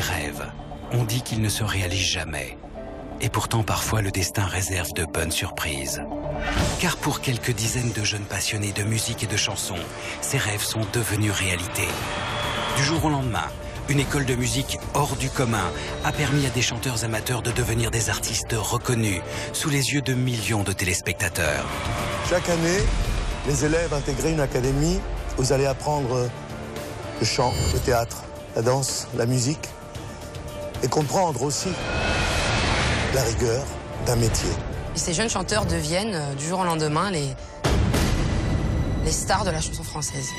rêves. On dit qu'ils ne se réalisent jamais. Et pourtant, parfois, le destin réserve de bonnes surprises. Car pour quelques dizaines de jeunes passionnés de musique et de chansons, ces rêves sont devenus réalité. Du jour au lendemain, une école de musique hors du commun a permis à des chanteurs amateurs de devenir des artistes reconnus sous les yeux de millions de téléspectateurs. Chaque année, les élèves intégrés une académie, vous allez apprendre le chant, le théâtre, la danse, la musique et comprendre aussi la rigueur d'un métier. Et ces jeunes chanteurs deviennent du jour au lendemain les stars de la chanson française.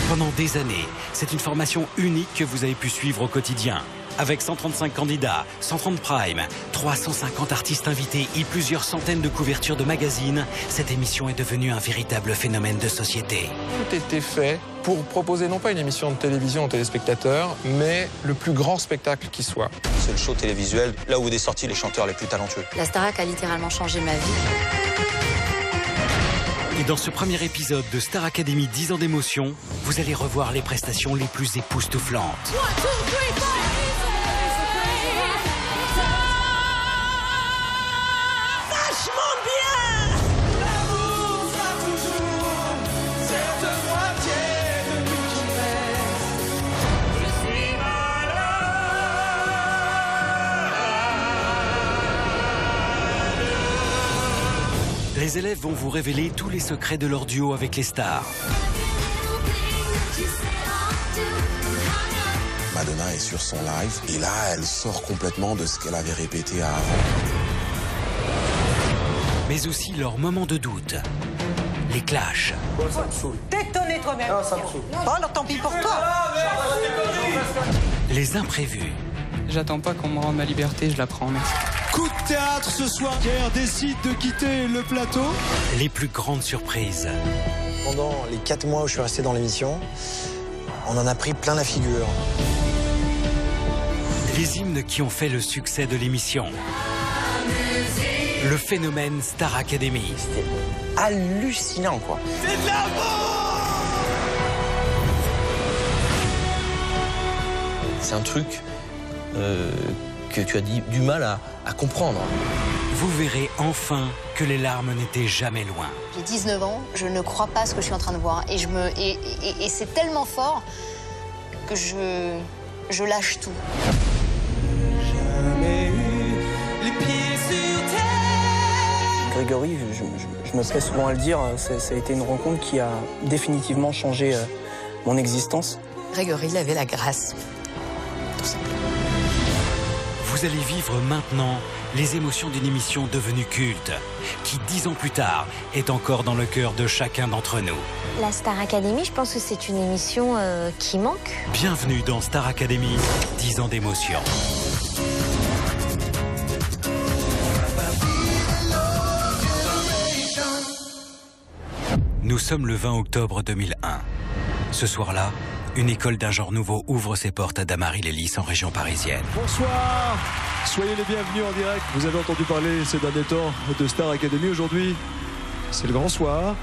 Pendant des années, c'est une formation unique que vous avez pu suivre au quotidien. Avec 135 candidats, 130 primes, 350 artistes invités et plusieurs centaines de couvertures de magazines, cette émission est devenue un véritable phénomène de société. Tout était fait pour proposer non pas une émission de télévision aux téléspectateurs, mais le plus grand spectacle qui soit. C'est le show télévisuel, là où est sortis les chanteurs les plus talentueux. La Starac a littéralement changé ma vie. Et dans ce premier épisode de Star Academy 10 ans d'émotion, vous allez revoir les prestations les plus époustouflantes. Les élèves vont vous révéler tous les secrets de leur duo avec les stars. Madonna est sur son live et là, elle sort complètement de ce qu'elle avait répété avant. Mais aussi leurs moments de doute, les clashs. T'étonner toi-même. Non, ça me saoule. Oh, alors tant pis pour toi. Les imprévus. J'attends pas qu'on me rende ma liberté, je la prends, merci. Coup de théâtre ce soir, Pierre décide de quitter le plateau. Les plus grandes surprises. Pendant les 4 mois où je suis resté dans l'émission, on en a pris plein la figure. Les hymnes qui ont fait le succès de l'émission. Le phénomène Star Academy. C'était hallucinant, quoi. C'est de l'amour! C'est un truc que tu as du mal à comprendre. Vous verrez enfin que les larmes n'étaient jamais loin. J'ai 19 ans, je ne crois pas à ce que je suis en train de voir. Et c'est tellement fort que je lâche tout. Jamais eu les pieds sur terre. Grégory, je me plais souvent à le dire, ça a été une rencontre qui a définitivement changé mon existence. Grégory, il avait la grâce. Tout simplement. Vous allez vivre maintenant les émotions d'une émission devenue culte, qui 10 ans plus tard est encore dans le cœur de chacun d'entre nous. La Star Academy, je pense que c'est une émission qui manque. Bienvenue dans Star Academy, 10 ans d'émotion. Nous sommes le 20 octobre 2001. Ce soir-là, une école d'un genre nouveau ouvre ses portes à Damary-les-Lys en région parisienne. Bonsoir, soyez les bienvenus en direct. Vous avez entendu parler ces derniers temps de Star Academy. Aujourd'hui, c'est le grand soir.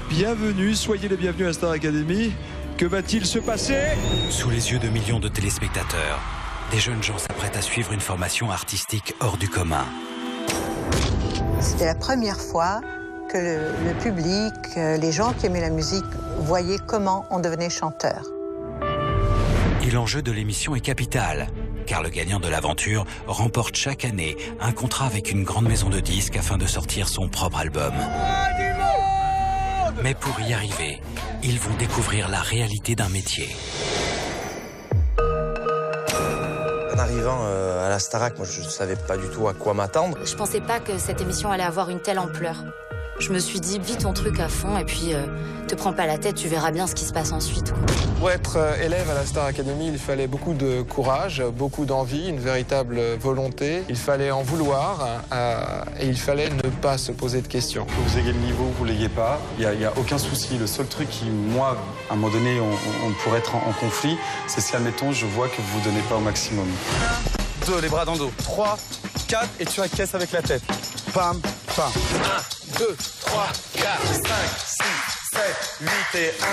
Bienvenue, soyez les bienvenus à Star Academy. Que va-t-il se passer? Sous les yeux de millions de téléspectateurs, des jeunes gens s'apprêtent à suivre une formation artistique hors du commun. C'était la première fois que le public, les gens qui aimaient la musique, voyaient comment on devenait chanteur. Et l'enjeu de l'émission est capital, car le gagnant de l'aventure remporte chaque année un contrat avec une grande maison de disques afin de sortir son propre album. Mais pour y arriver, ils vont découvrir la réalité d'un métier. En arrivant à la Starac, moi je ne savais pas du tout à quoi m'attendre. Je pensais pas que cette émission allait avoir une telle ampleur. Je me suis dit, vis ton truc à fond et puis te prends pas la tête, tu verras bien ce qui se passe ensuite, quoi. Pour être élève à la Star Academy, il fallait beaucoup de courage, beaucoup d'envie, une véritable volonté. Il fallait en vouloir et il fallait ne pas se poser de questions. Que vous ayez le niveau, vous ne l'ayez pas, il n'y a aucun souci. Le seul truc qui, moi, à un moment donné, on pourrait être en conflit, c'est si, admettons, je vois que vous ne donnez pas au maximum. 1, 2, les bras dans le dos. 3, 4, et tu encaisses avec la tête. Pam, pam. 1, 2, 3, 4, 5, 6, 7, 8 et 1.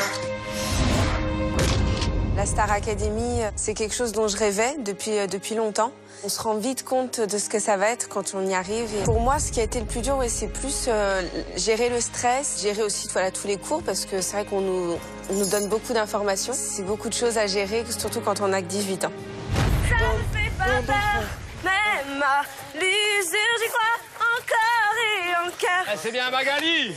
La Star Academy, c'est quelque chose dont je rêvais depuis longtemps. On se rend vite compte de ce que ça va être quand on y arrive. Et pour moi, ce qui a été le plus dur, c'est plus gérer le stress, gérer aussi tous les cours, parce que c'est vrai qu'on nous donne beaucoup d'informations. C'est beaucoup de choses à gérer, surtout quand on n'a que 18 ans. Ça me fait pas peur, même à l'usure, j'y crois encore et encore. C'est bien Magali.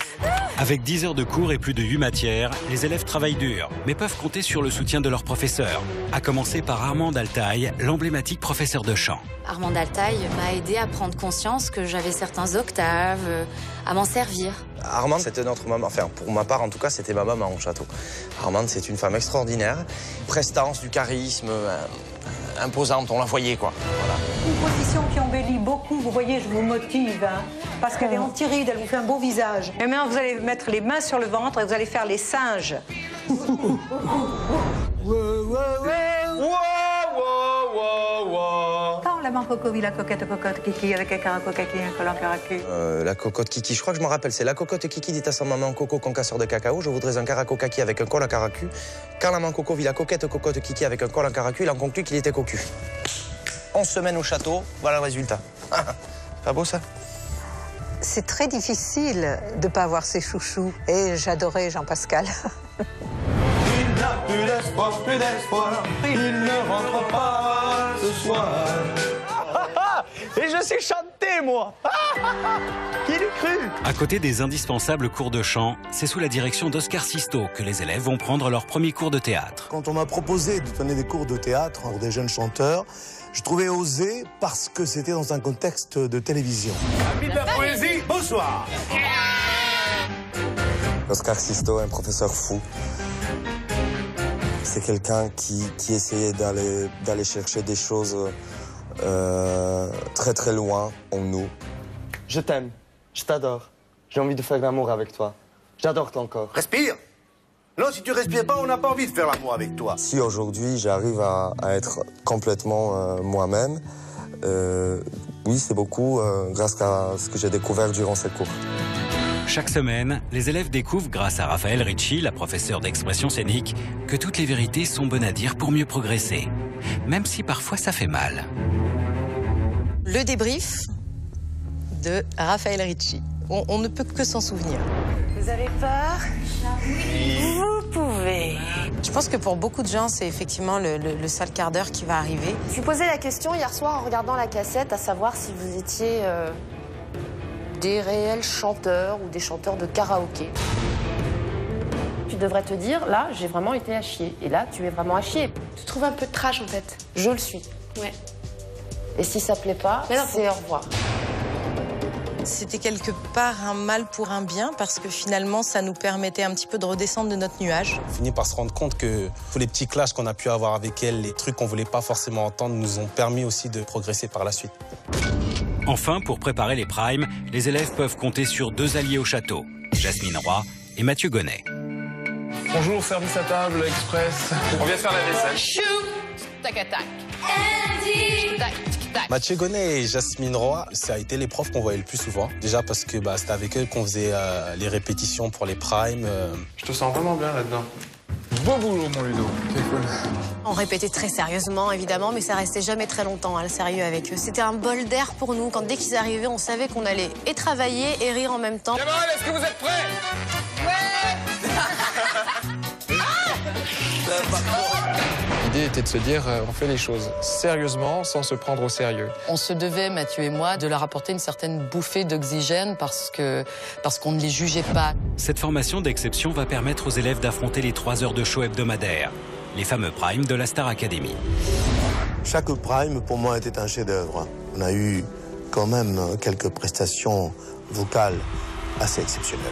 Avec 10 heures de cours et plus de 8 matières, les élèves travaillent dur, mais peuvent compter sur le soutien de leurs professeurs. À commencer par Armand Altaï, l'emblématique professeur de chant. Armand Altaï m'a aidé à prendre conscience que j'avais certains octaves, à m'en servir. Armande, c'était notre maman, enfin pour ma part en tout cas, c'était ma maman au château. Armande, c'est une femme extraordinaire, prestance, du charisme, imposante, on la voyait quoi. Voilà. Une position qui embellit beaucoup, vous voyez, je vous motive, hein, parce qu'elle est anti-ride, elle vous fait un beau visage. Et maintenant, vous allez mettre les mains sur le ventre et vous allez faire les singes. Quand la maman Coco vit la coquette Kiki avec un caraco kaki, un collant caracu. La cocotte Kiki, je crois que je me rappelle, c'est la cocotte Kiki dit à sa maman Coco concasseur de cacao, je voudrais un caraco kaki avec un col à caracu. Quand la maman Coco vit la cocotte Kiki avec un col à caracu, il en conclut qu'il était cocu. 11 semaines au château, voilà le résultat. Pas beau ça? C'est très difficile de ne pas avoir ses chouchous. Et j'adorais Jean-Pascal. Il n'a plus d'espoir, il ne rentre pas ce soir. Et je sais chanter, moi. Qui l'eût cru? À côté des indispensables cours de chant, c'est sous la direction d'Oscar Sisto que les élèves vont prendre leur premier cours de théâtre. Quand on m'a proposé de donner des cours de théâtre pour des jeunes chanteurs, je trouvais osé parce que c'était dans un contexte de télévision. Amis de la poésie, bonsoir. Oscar Sisto est un professeur fou. C'est quelqu'un qui essayait d'aller chercher des choses très très loin en nous. Je t'aime, je t'adore, j'ai envie de faire l'amour avec toi. J'adore ton corps. Respire. Non, si tu respires pas, on n'a pas envie de faire l'amour avec toi. Si aujourd'hui j'arrive à être complètement moi-même, oui c'est beaucoup grâce à ce que j'ai découvert durant ces cours. Chaque semaine, les élèves découvrent, grâce à Raphaël Ricci, la professeure d'expression scénique, que toutes les vérités sont bonnes à dire pour mieux progresser. Même si parfois ça fait mal. Le débrief de Raphaël Ricci. On ne peut que s'en souvenir. Vous avez peur? Oui. Vous pouvez. Je pense que pour beaucoup de gens, c'est effectivement le sale quart d'heure qui va arriver. Je lui posais la question hier soir en regardant la cassette, à savoir si vous étiez des réels chanteurs ou des chanteurs de karaoké. Tu devrais te dire, là, j'ai vraiment été à chier. Et là, tu es vraiment à chier. Tu trouves un peu de trash, en fait? Je le suis. Ouais. Et si ça plaît pas, c'est au revoir. C'était quelque part un mal pour un bien, parce que finalement, ça nous permettait un petit peu de redescendre de notre nuage. On finit par se rendre compte que tous les petits clashs qu'on a pu avoir avec elle, les trucs qu'on voulait pas forcément entendre, nous ont permis aussi de progresser par la suite. Enfin, pour préparer les primes, les élèves peuvent compter sur 2 alliés au château, Jasmine Roy et Mathieu Gonnet. Bonjour, service à table, express. On vient faire la vaisselle. Chou, tac-tac. Mathieu Gonnet et Jasmine Roy, ça a été les profs qu'on voyait le plus souvent. Déjà parce que c'était avec eux qu'on faisait les répétitions pour les primes. Je te sens vraiment bien là-dedans. Beau boulot, mon Ludo. C'est cool. On répétait très sérieusement, évidemment, mais ça restait jamais très longtemps, le sérieux avec eux. C'était un bol d'air pour nous. Quand dès qu'ils arrivaient, on savait qu'on allait et travailler et rire en même temps. Gabriel, est-ce que vous êtes prêts? Ouais. L'idée était de se dire, on fait les choses sérieusement, sans se prendre au sérieux. On se devait, Mathieu et moi, de leur apporter une certaine bouffée d'oxygène parce qu'on ne les jugeait pas. Cette formation d'exception va permettre aux élèves d'affronter les 3 heures de show hebdomadaires, les fameux primes de la Star Academy. Chaque prime, pour moi, était un chef-d'œuvre. On a eu quand même quelques prestations vocales assez exceptionnelles.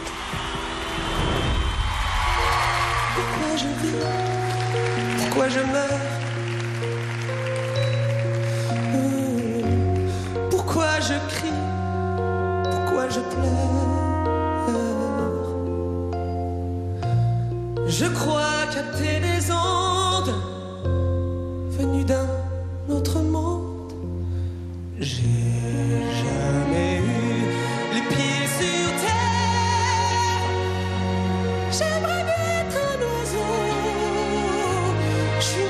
Pourquoi je vis? Pourquoi je meurs? Pourquoi je crie? Pourquoi je pleure? Je crois capter des ondes venues d'un autre monde. J'ai jamais eu les pieds sur terre. J'aimerais bien être un oiseau. Je suis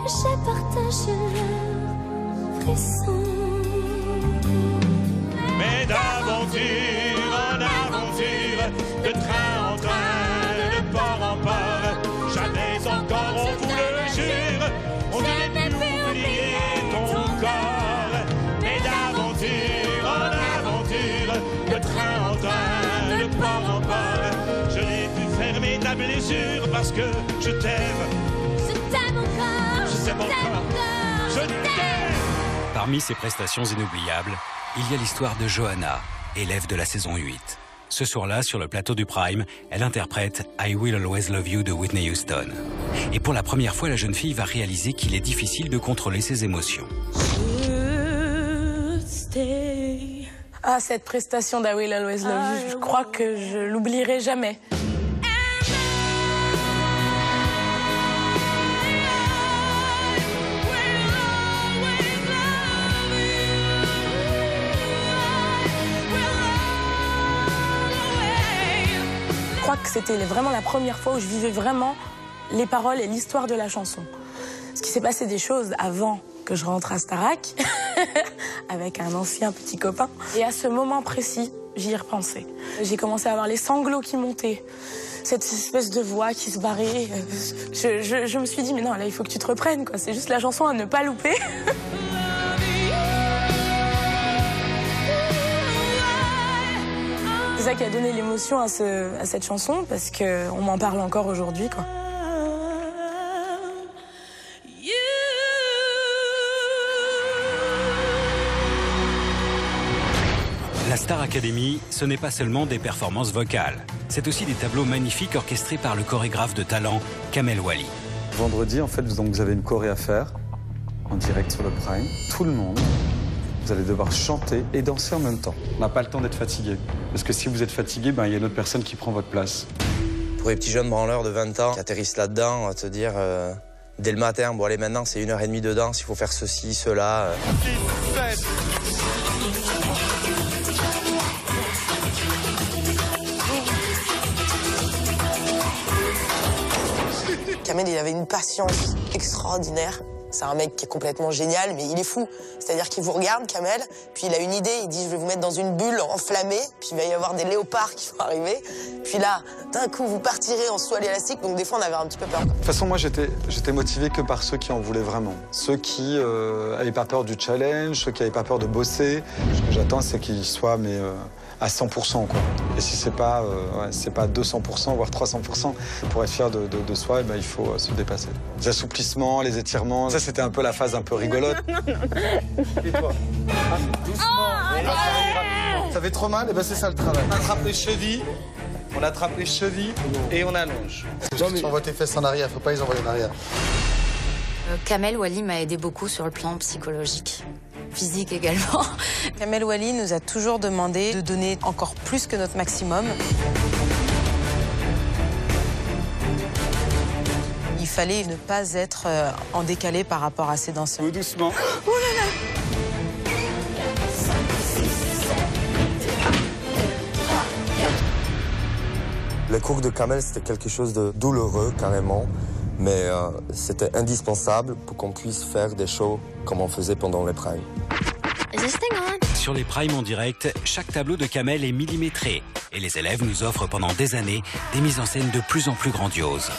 j'ai partagé leurs frissons. Mais d'aventure en aventure, de train en train, de port en port, jamais encore, on vous le jure, on n'aurait pu oublier ton corps. Mais d'aventure en aventure, de train en train, de port en port, je n'ai pu fermer ta blessure parce que je t'aime. Je t'aime encore, je t'aime encore, je t'aime. Parmi ses prestations inoubliables, il y a l'histoire de Johanna, élève de la saison 8. Ce soir-là, sur le plateau du Prime, elle interprète I Will Always Love You de Whitney Houston. Et pour la première fois, la jeune fille va réaliser qu'il est difficile de contrôler ses émotions. Ah, cette prestation d'I Will Always Love You, je crois que je l'oublierai jamais. Je crois que c'était vraiment la première fois où je vivais vraiment les paroles et l'histoire de la chanson. Parce qu'il s'est passé des choses avant que je rentre à Starac, avec un ancien petit copain. Et à ce moment précis, j'y ai repensé. J'ai commencé à avoir les sanglots qui montaient, cette espèce de voix qui se barrait. Je me suis dit, mais non, là, il faut que tu te reprennes, quoi. C'est juste la chanson à ne pas louper. C'est ça qui a donné l'émotion à cette chanson, parce qu'on m'en parle encore aujourd'hui, quoi. La Star Academy, ce n'est pas seulement des performances vocales. C'est aussi des tableaux magnifiques orchestrés par le chorégraphe de talent Kamel Wally. Vendredi, en fait, donc, vous avez une choré à faire, en direct sur le Prime. Tout le monde. Vous allez devoir chanter et danser en même temps. On n'a pas le temps d'être fatigué. Parce que si vous êtes fatigué, ben, y a une autre personne qui prend votre place. Pour les petits jeunes branleurs de 20 ans qui atterrissent là-dedans, on va te dire dès le matin, bon allez maintenant c'est 1h30 de danse, il faut faire ceci, cela. 6, 7. Kamel, il avait une patience extraordinaire. C'est un mec qui est complètement génial, mais il est fou. C'est-à-dire qu'il vous regarde, Kamel, puis il a une idée, il dit « je vais vous mettre dans une bulle enflammée, puis il va y avoir des léopards qui vont arriver. » Puis là, d'un coup, vous partirez en saut à l'élastique, donc des fois, on avait un petit peu peur. De toute façon, moi, j'étais motivé que par ceux qui en voulaient vraiment. Ceux qui n'avaient pas peur du challenge, ceux qui n'avaient pas peur de bosser. Ce que j'attends, c'est qu'ils soient à 100%, quoi. Et si c'est pas 200%, voire 300%, pour être fier de soi, il faut se dépasser. Les assouplissements, les étirements, ça c'était un peu la phase un peu rigolote. Et toi doucement. Ça fait trop mal, et c'est ça le travail. On attrape les chevilles, et on allonge. Tu envoies tes fesses en arrière, faut pas les envoyer en arrière. Kamel Wally m'a aidé beaucoup sur le plan psychologique. Physique également. Kamel Wally nous a toujours demandé de donner encore plus que notre maximum. Il fallait ne pas être en décalé par rapport à ses danseurs. Doucement. Oh là là! Les cours de Kamel, c'était quelque chose de douloureux, carrément. Mais c'était indispensable pour qu'on puisse faire des shows comme on faisait pendant les primes. Sur les primes en direct, chaque tableau de Kamel est millimétré. Et les élèves nous offrent pendant des années des mises en scène de plus en plus grandioses.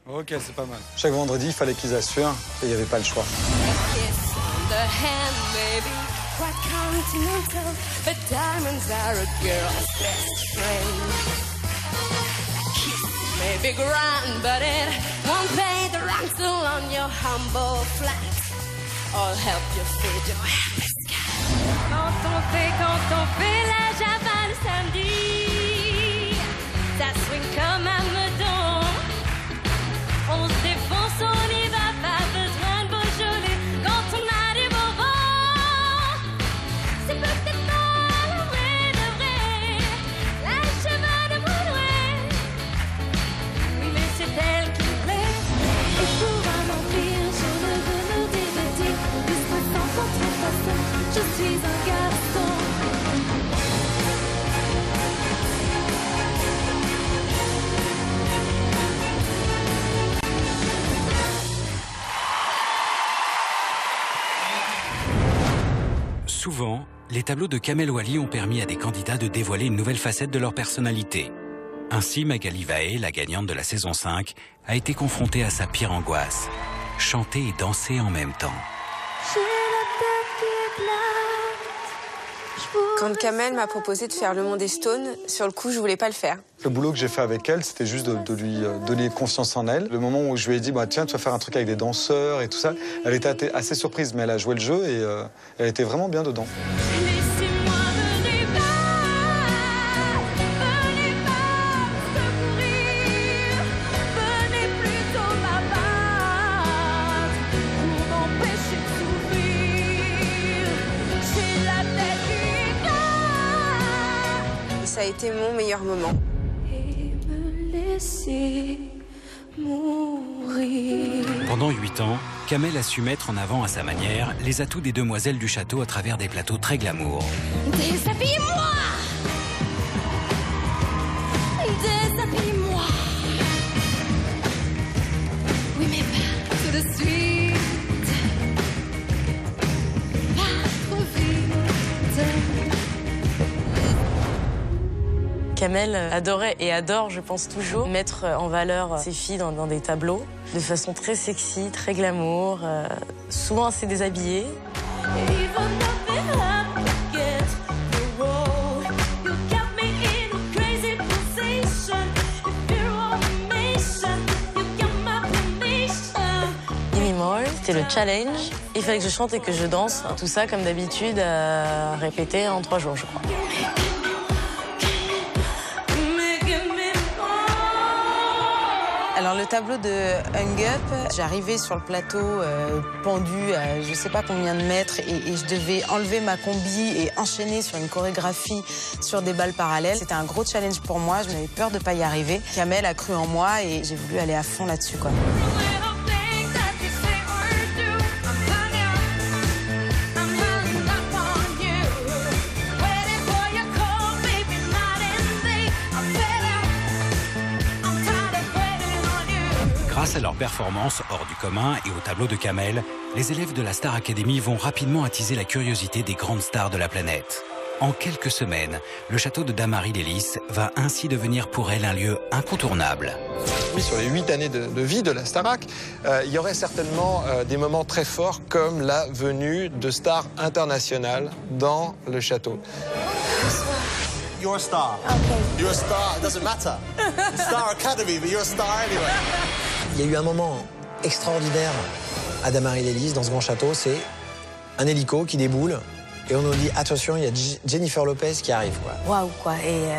Ok, c'est pas mal. Chaque vendredi, il fallait qu'ils assurent et il n'y avait pas le choix. Maybe grand, but it won't pay the rental on your humble flat. I'll help you feed your happy sky. Quand on fait la java le samedi, ça swing comme un meudon. On se défonce, on y va, pas besoin de Beaujolais. Quand on arrive au vent, c'est peut-être pas le vrai de vrai. La cheval de Broadway. Mais c'est elle qui me plaît. Et pour un empire, je ne veux me dévêtir. L'esprit sans contrefaçon, je suis un garçon. Souvent, les tableaux de Kamel Ouali ont permis à des candidats de dévoiler une nouvelle facette de leur personnalité. Ainsi, Magali Vaé, la gagnante de la saison 5, a été confrontée à sa pire angoisse. Chanter et danser en même temps. Quand Kamel m'a proposé de faire Le Monde des Stones, sur le coup, je voulais pas le faire. Le boulot que j'ai fait avec elle, c'était juste de lui donner confiance en elle. Le moment où je lui ai dit, bah, tiens, tu vas faire un truc avec des danseurs et tout ça, elle était assez surprise, mais elle a joué le jeu et elle était vraiment bien dedans. Ça a été mon meilleur moment. Et me laisser mourir. Pendant 8 ans, Kamel a su mettre en avant à sa manière les atouts des demoiselles du château à travers des plateaux très glamour. Déshabille-moi! Déshabille-moi! Oui, mais pas tout de suite. Pas trop vite. Kamel adorait et adore, je pense toujours, mettre en valeur ses filles dans des tableaux de façon très sexy, très glamour, souvent assez déshabillée. C'était le challenge. Il fallait que je chante et que je danse. Tout ça, comme d'habitude, répété en 3 jours, je crois. Alors le tableau de Hung Up, j'arrivais sur le plateau pendu à je sais pas combien de mètres et je devais enlever ma combi et enchaîner sur une chorégraphie sur des balles parallèles. C'était un gros challenge pour moi, je n'avais peur de pas y arriver. Kamel a cru en moi et j'ai voulu aller à fond là-dessus, quoi. Grâce à leur performance hors du commun et au tableau de Kamel, les élèves de la Star Academy vont rapidement attiser la curiosité des grandes stars de la planète. En quelques semaines, le château de Damary Lélis va ainsi devenir pour elle un lieu incontournable. Oui, sur les 8 années de vie de la Starac, il y aurait certainement des moments très forts comme la venue de stars internationales dans le château. You're a star. You're a star. It doesn't matter. Star Academy, but you're a star anyway. Il y a eu un moment extraordinaire à Damary Lélis, dans ce grand château, c'est un hélico qui déboule et on nous dit attention, il y a Jennifer Lopez qui arrive. Waouh, quoi. Et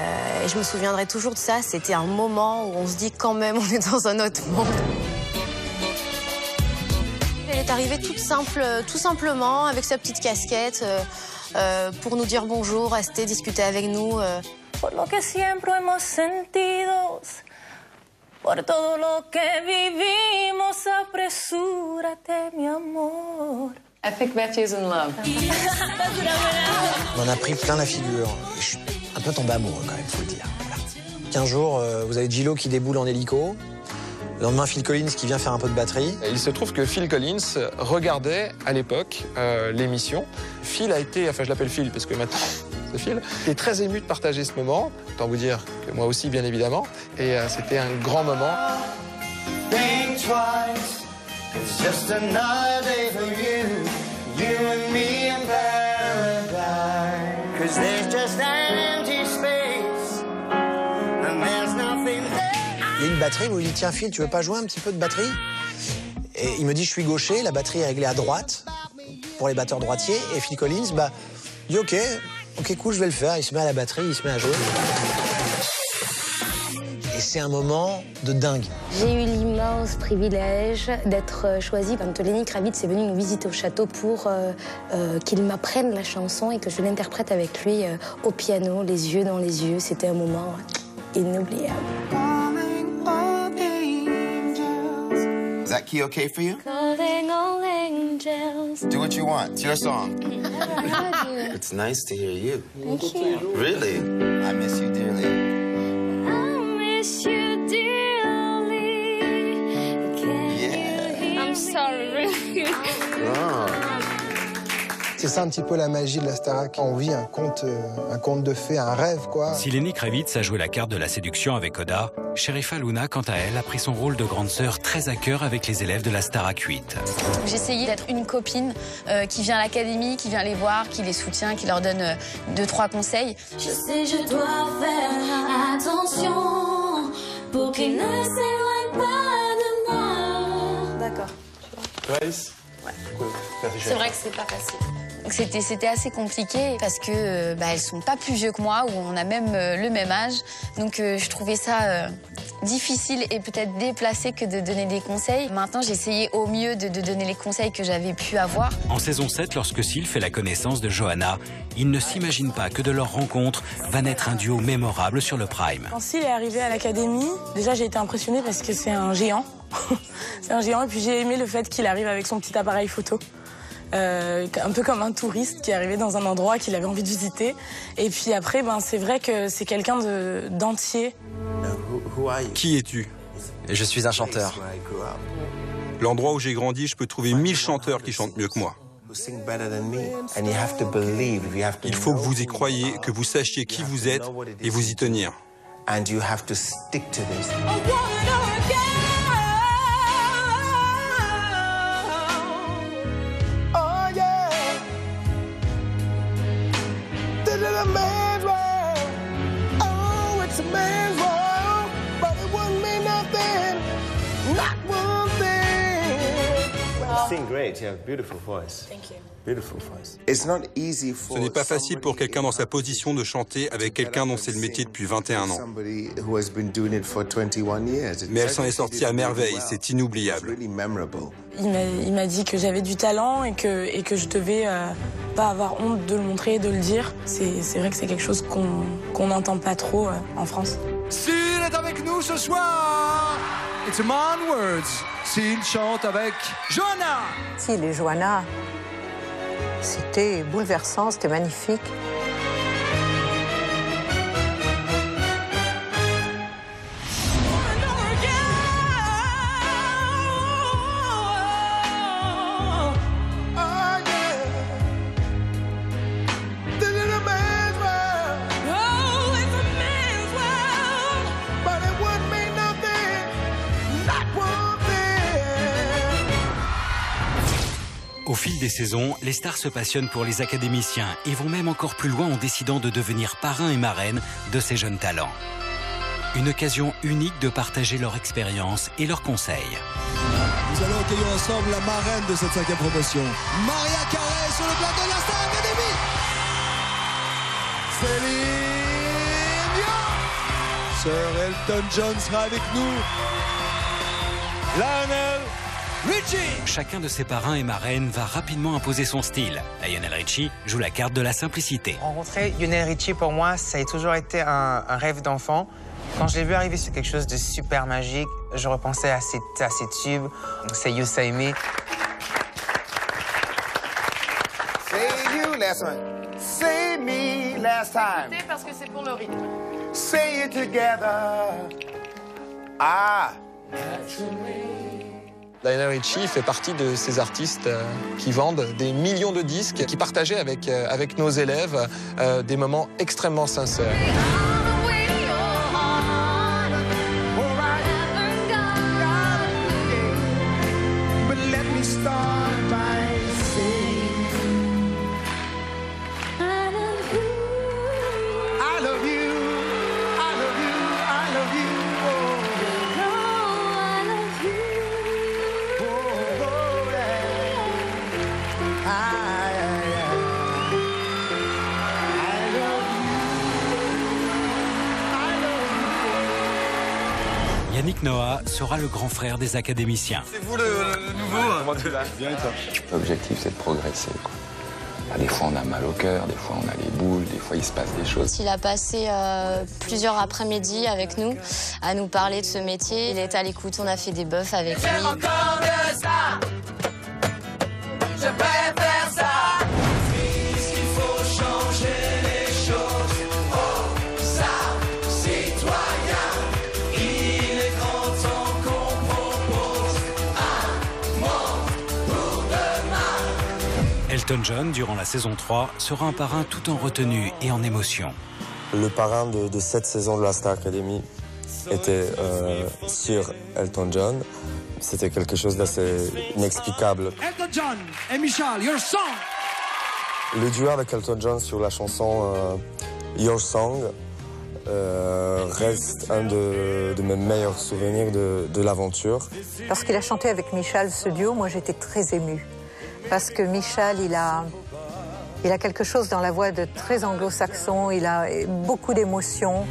je me souviendrai toujours de ça. C'était un moment où on se dit quand même, on est dans un autre monde. Elle est arrivée toute simple, tout simplement, avec sa petite casquette, pour nous dire bonjour, rester, discuter avec nous. Por lo que siempre hemos sentidos, por todo lo que vivimos, apresúrate, mi amor. I think Matthew's in love. On en a pris plein la figure. Je suis un peu tombé amoureux quand même, faut le dire. Voilà. 15 jours, vous avez J-Lo qui déboule en hélico. Le lendemain, Phil Collins qui vient faire un peu de batterie. Il se trouve que Phil Collins regardait à l'époque l'émission. Phil a été, enfin je l'appelle Phil parce que maintenant c'est Phil, il est très ému de partager ce moment. Autant vous dire que moi aussi bien évidemment. Et c'était un grand moment. Think twice, it's just another day for you, you and me in paradise. 'Cause there's just an empty space, and there's nothing there. Il y a une batterie, vous lui dites tiens Phil, tu veux pas jouer un petit peu de batterie? Et il me dit je suis gaucher, la batterie est réglée à droite pour les batteurs droitiers. Et Phil Collins, bah, dit ok cool, je vais le faire. Il se met à la batterie, il se met à jouer. Et c'est un moment de dingue. J'ai eu l'immense privilège d'être choisie quand Lenny Kravitz est venu nous visiter au château pour qu'il m'apprenne la chanson et que je l'interprète avec lui au piano, les yeux dans les yeux. C'était un moment inoubliable. Is that key okay for you? Calling all angels. Do what you want. It's your song. It's nice to hear you. Thank you. Really? I miss you dearly. I miss you dearly. Can you hear I'm sorry, really. Oh. C'est ça un petit peu la magie de la Starac. On vit un conte de fées, un rêve, quoi. Si Lenny Kravitz a joué la carte de la séduction avec Oda, Sherifa Luna, quant à elle, a pris son rôle de grande sœur très à cœur avec les élèves de la Starac 8. J'ai essayé d'être une copine qui vient à l'académie, qui vient les voir, qui les soutient, qui leur donne 2-3 conseils. Je sais, je dois faire attention pour qu'ils ne s'éloignent pas de moi. D'accord. Grace? C'est vrai que c'est pas facile. C'était assez compliqué parce que elles sont pas plus vieux que moi, ou on a même le même âge. Donc je trouvais ça difficile et peut-être déplacé que de donner des conseils. Maintenant, j'ai essayé au mieux de donner les conseils que j'avais pu avoir. En saison 7, lorsque Syl fait la connaissance de Johanna, il ne s'imagine pas que de leur rencontre va naître un duo mémorable sur le Prime. Quand Syl est arrivé à l'académie, déjà j'ai été impressionnée parce que c'est un géant. C'est un géant, et puis j'ai aimé le fait qu'il arrive avec son petit appareil photo. Un peu comme un touriste qui est arrivé dans un endroit qu'il avait envie de visiter. Et puis après, c'est vrai que c'est quelqu'un d'entier. Qui es-tu? Je suis un chanteur. L'endroit où j'ai grandi, je peux trouver 1000 chanteurs qui chantent mieux que moi. Il faut que vous y croyiez, que vous sachiez qui vous êtes et vous y tenir. Ce n'est pas facile pour quelqu'un dans sa position de chanter avec quelqu'un dont c'est le métier depuis 21 ans. Mais elle s'en est sortie à merveille, c'est inoubliable. Il m'a dit que j'avais du talent et que je devais pas avoir honte de le montrer et de le dire. C'est vrai que c'est quelque chose qu'on n'entend pas trop en France. Syl est avec nous ce soir. It's a man words. Syl chante avec Johanna. Syl et Johanna, c'était bouleversant, c'était magnifique. Au fil des saisons, les stars se passionnent pour les académiciens et vont même encore plus loin en décidant de devenir parrains et marraines de ces jeunes talents. Une occasion unique de partager leur expérience et leurs conseils. Nous allons accueillir ensemble la marraine de cette 5e promotion, Maria Carey, sur le plateau de la Star Academy. Céline Dion. Sir Elton John sera avec nous. Lionel Richie. Chacun de ses parrains et marraines va rapidement imposer son style. Lionel Richie joue la carte de la simplicité. Rencontrer Lionel Richie, pour moi, ça a toujours été un rêve d'enfant. Quand je l'ai vu arriver sur quelque chose de super magique, je repensais à ces tubes, Say You, Say Me. Say you last time. Say me last time. C'est parce que c'est pour le rythme. Say it together. Ah. Lionel Richie fait partie de ces artistes qui vendent des millions de disques, qui partageaient avec nos élèves des moments extrêmement sincères. Yannick Noah sera le grand frère des académiciens. C'est vous le nouveau? Comment tu vas? Bien et toi? L'objectif, c'est de progresser, quoi. Des fois, on a mal au cœur, des fois, on a les boules, des fois, il se passe des choses. Il a passé plusieurs après-midi avec nous, à nous parler de ce métier. Il est à l'écoute, on a fait des bœufs avec lui. J'aime encore mieux ça. Je préfère ça. Puisqu'il faut changer les choses. Oh, ça, citoyen. Il est grand temps qu'on propose un monde pour demain. Elle Elton John, durant la saison 3, sera un parrain tout en retenue et en émotion. Le parrain de cette saison de la Star Academy était sur Elton John. C'était quelque chose d'assez inexplicable. Elton John et Michal, Your Song. Le duo avec Elton John sur la chanson Your Song reste un de mes meilleurs souvenirs de l'aventure. Lorsqu'il a chanté avec Michal ce duo, moi j'étais très émue. Parce que Michal, il a quelque chose dans la voix de très anglo-saxon, il a beaucoup d'émotions.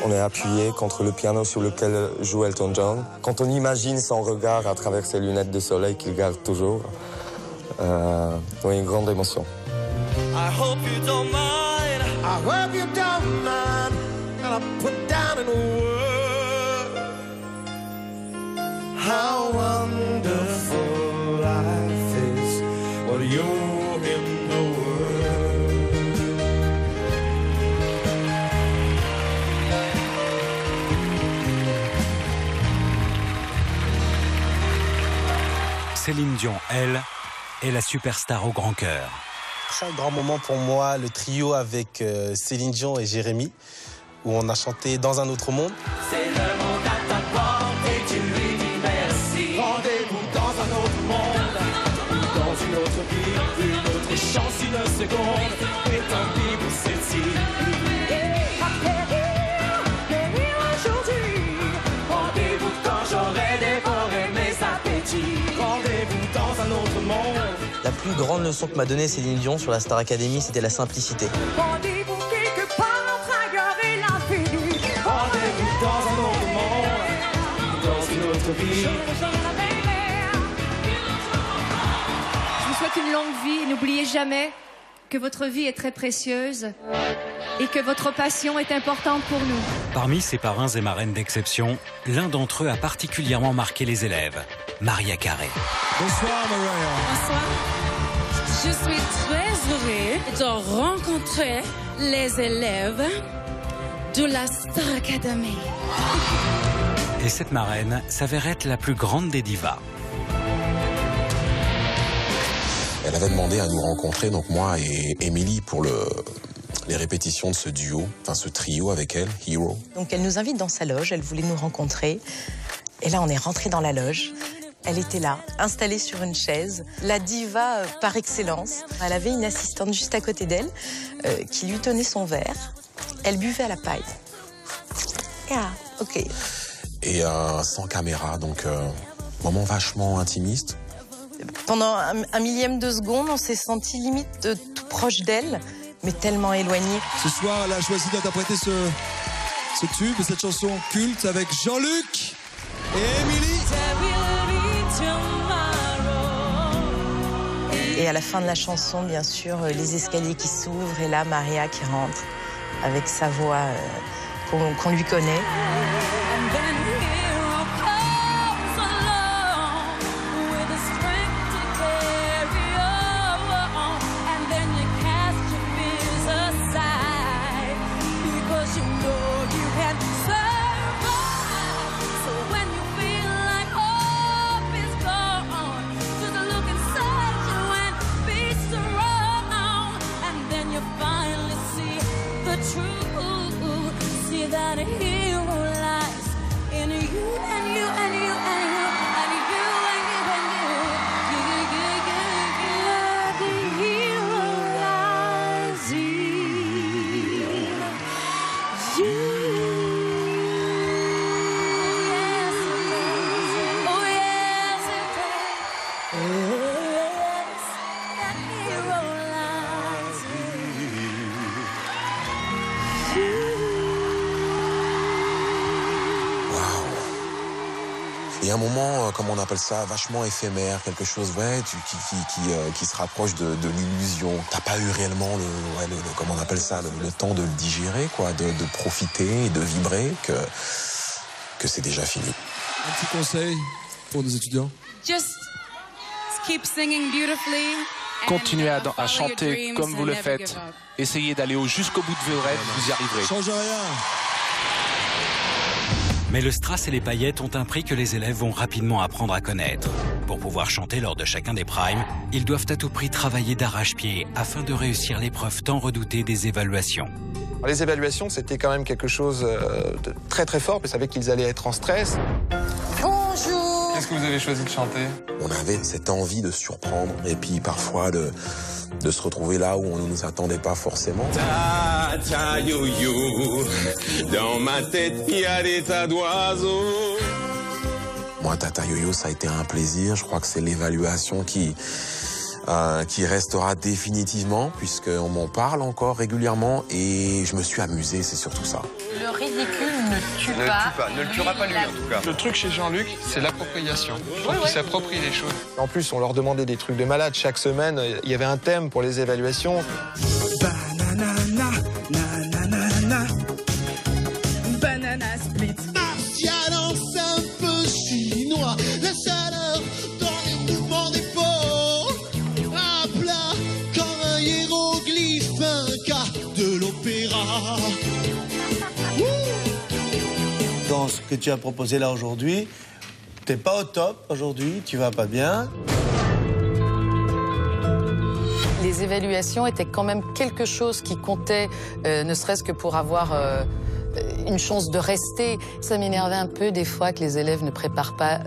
On est appuyé contre le piano sur lequel joue Elton John. Quand on imagine son regard à travers ses lunettes de soleil qu'il garde toujours, oui, une grande émotion. I hope you don't mind. I hope you don't mind. And I put down in words how wonderful life is when you're in the world. Céline Dion, elle, est la superstar au grand cœur. Très grand moment pour moi, le trio avec Céline Dion et Jérémy, où on a chanté Dans un autre monde. C'est le monde à ta porte et tu lui dis merci. Rendez-vous dans un autre monde, dans une autre vie, une autre chance, une seconde. Et tant pis pour celle-ci. Aujourd'hui, rendez-vous quand j'aurai dévoré mes appétits. Rendez-vous dans un autre monde. La plus grande leçon que m'a donnée Céline Dion sur la Star Academy, c'était la simplicité. Rendez-vous quelque part entre ailleurs et l'infini. Rendez-vous dans un autre monde, dans une autre vie. Je vous souhaite une longue vie et n'oubliez jamais que votre vie est très précieuse et que votre passion est importante pour nous. Parmi ces parrains et marraines d'exception, l'un d'entre eux a particulièrement marqué les élèves, Mariah Carey. Bonsoir, Mariah. Bonsoir. Je suis très heureuse de rencontrer les élèves de la Star Academy. Et cette marraine s'avère être la plus grande des divas. Elle avait demandé à nous rencontrer, donc moi et Émilie, pour les répétitions de ce duo, enfin ce trio avec elle, Hero. Donc elle nous invite dans sa loge, elle voulait nous rencontrer. Et là, on est rentré dans la loge. Elle était là, installée sur une chaise, la diva par excellence. Elle avait une assistante juste à côté d'elle qui lui tenait son verre. Elle buvait à la paille. Ah, ok. Et sans caméra, donc moment vachement intimiste. Pendant un millième de seconde, on s'est senti limite tout proche d'elle, mais tellement éloigné. Ce soir, elle a choisi d'interpréter ce tube, cette chanson culte avec Jean-Luc et Émilie. Et à la fin de la chanson, bien sûr, les escaliers qui s'ouvrent et là, Maria qui rentre avec sa voix qu'on lui connaît. Et un moment, comme on appelle ça, vachement éphémère, quelque chose ouais, qui se rapproche de l'illusion. T'as pas eu réellement comment on appelle ça, le temps de le digérer, quoi, de profiter et de vibrer, que c'est déjà fini. Un petit conseil pour nos étudiants? Just keep singing beautifully. Continuez à chanter comme vous le faites. Essayez d'aller jusqu'au bout de vos rêves, vous y arriverez. Change rien. Mais le strass et les paillettes ont un prix que les élèves vont rapidement apprendre à connaître. Pour pouvoir chanter lors de chacun des primes, ils doivent à tout prix travailler d'arrache-pied afin de réussir l'épreuve tant redoutée des évaluations. Les évaluations, c'était quand même quelque chose de très très fort, parce qu'ils savaient qu'ils allaient être en stress. Bonjour. Qu'est-ce que vous avez choisi de chanter? On avait cette envie de surprendre et puis parfois de se retrouver là où on ne nous attendait pas forcément. Ta yo-yo, dans ma tête il y a des tas d'oiseaux. Moi, Tata Yo-Yo, ça a été un plaisir. Je crois que c'est l'évaluation qui restera définitivement, puisqu'on m'en parle encore régulièrement et je me suis amusé, c'est surtout ça. Le ridicule ne tue pas. Ne le tuera pas lui, en tout cas. Le truc chez Jean-Luc, c'est l'appropriation. Il s'approprie les choses. En plus, on leur demandait des trucs de malade. Chaque semaine, il y avait un thème pour les évaluations. Banana, nanana, banana split. Silence un peu chinois, la chaleur dans les mouvements des peaux. À plat comme un hiéroglyphe, un cas de l'opéra. Dans ce que tu as proposé là aujourd'hui, t'es pas au top aujourd'hui, tu vas pas bien. Les évaluations étaient quand même quelque chose qui comptait, ne serait-ce que pour avoir une chance de rester. Ça m'énervait un peu des fois que les élèves ne préparent pas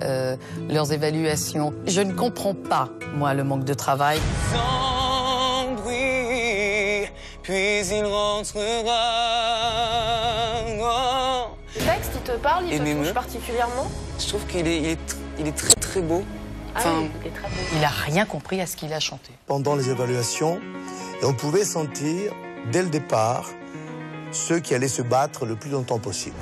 leurs évaluations. Je ne comprends pas, moi, le manque de travail. Sans bruit, puis il rentrera. Le texte, il te parle, il te touche particulièrement? Je trouve qu'il est très très beau. Enfin, il est très beau. Il n'a rien compris à ce qu'il a chanté. Pendant les évaluations, et on pouvait sentir, dès le départ, ceux qui allaient se battre le plus longtemps possible.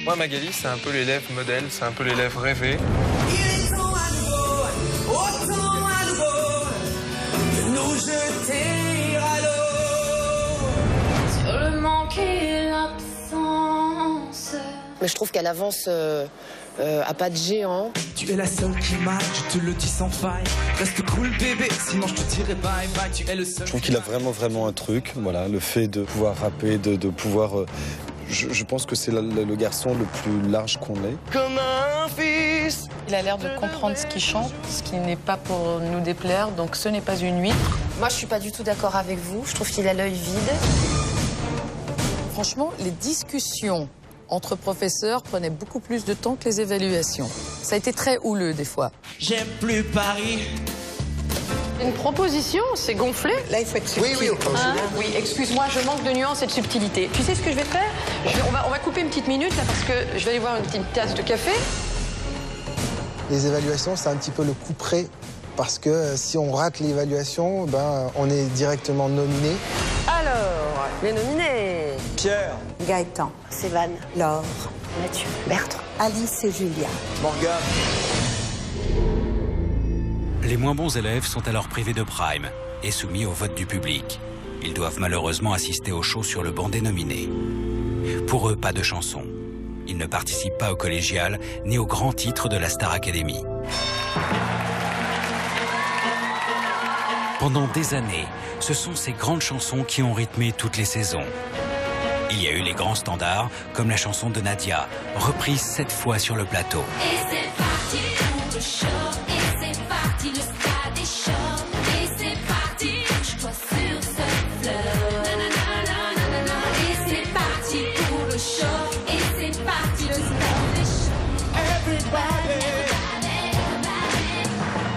Moi, Magali, c'est un peu l'élève modèle, c'est un peu l'élève rêvé. Nous jeter à l'eau. Sur le manque et l'absence. Mais je trouve qu'elle avance à pas de géant. Tu es la seule qui m'aille, je te le dis sans faille. Reste cool bébé, sinon je te dirai bye bye. Tu es le seul. Je trouve qu'il a vraiment un truc, voilà, le fait de pouvoir rapper, de pouvoir... Je pense que c'est le garçon le plus large qu'on ait. Comme un fils. Il a l'air de comprendre ce qu'il chante, ce qui n'est pas pour nous déplaire, donc ce n'est pas une huître. Moi, je suis pas du tout d'accord avec vous. Je trouve qu'il a l'œil vide. Franchement, les discussions entre professeurs prenaient beaucoup plus de temps que les évaluations. Ça a été très houleux des fois. J'aime plus Paris. Une proposition, c'est gonflé. Là, il faut être subtil. Oui, excuse-moi, je manque de nuance et de subtilité. Tu sais ce que je vais faire? On va couper une petite minute là parce que je vais aller voir une petite tasse de café. Les évaluations, c'est un petit peu le coup près, parce que si on rate l'évaluation, ben, on est directement nominé. Alors, les nominés. Pierre. Gaëtan. Sévane. Laure. Mathieu. Bertrand. Alice et Julia. Morgane. Les moins bons élèves sont alors privés de prime et soumis au vote du public. Ils doivent malheureusement assister au show sur le banc des nominés. Pour eux, pas de chanson. Ils ne participent pas au collégial ni au grand titre de la Star Academy. Pendant des années, ce sont ces grandes chansons qui ont rythmé toutes les saisons. Il y a eu les grands standards, comme la chanson de Nadia, reprise 7 fois sur le plateau. Et c'est parti pour le show, et c'est parti le stade des shows, et c'est parti, couche-toi sur ce fleur. Nanana, et c'est parti pour le show, et c'est parti le stade des shows. Everybody.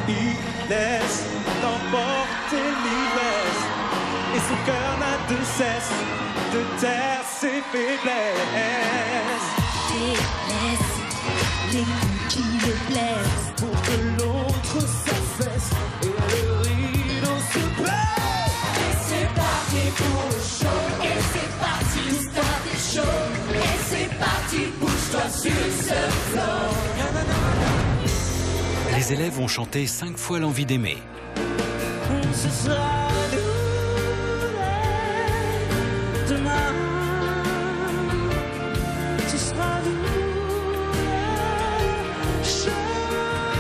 Il laisse t'emporter l'ivresse, et son cœur n'a de cesse de taire ses faiblesses. Délaisse les coups qui le blessent pour que l'autre s'affaisse et le rideau se baisse. Et c'est parti pour le show, et c'est parti le stade des shows, et c'est parti, bouge-toi sur ce floor. Les élèves ont chanté 5 fois l'envie d'aimer. Ce sera demain, ce sera chemin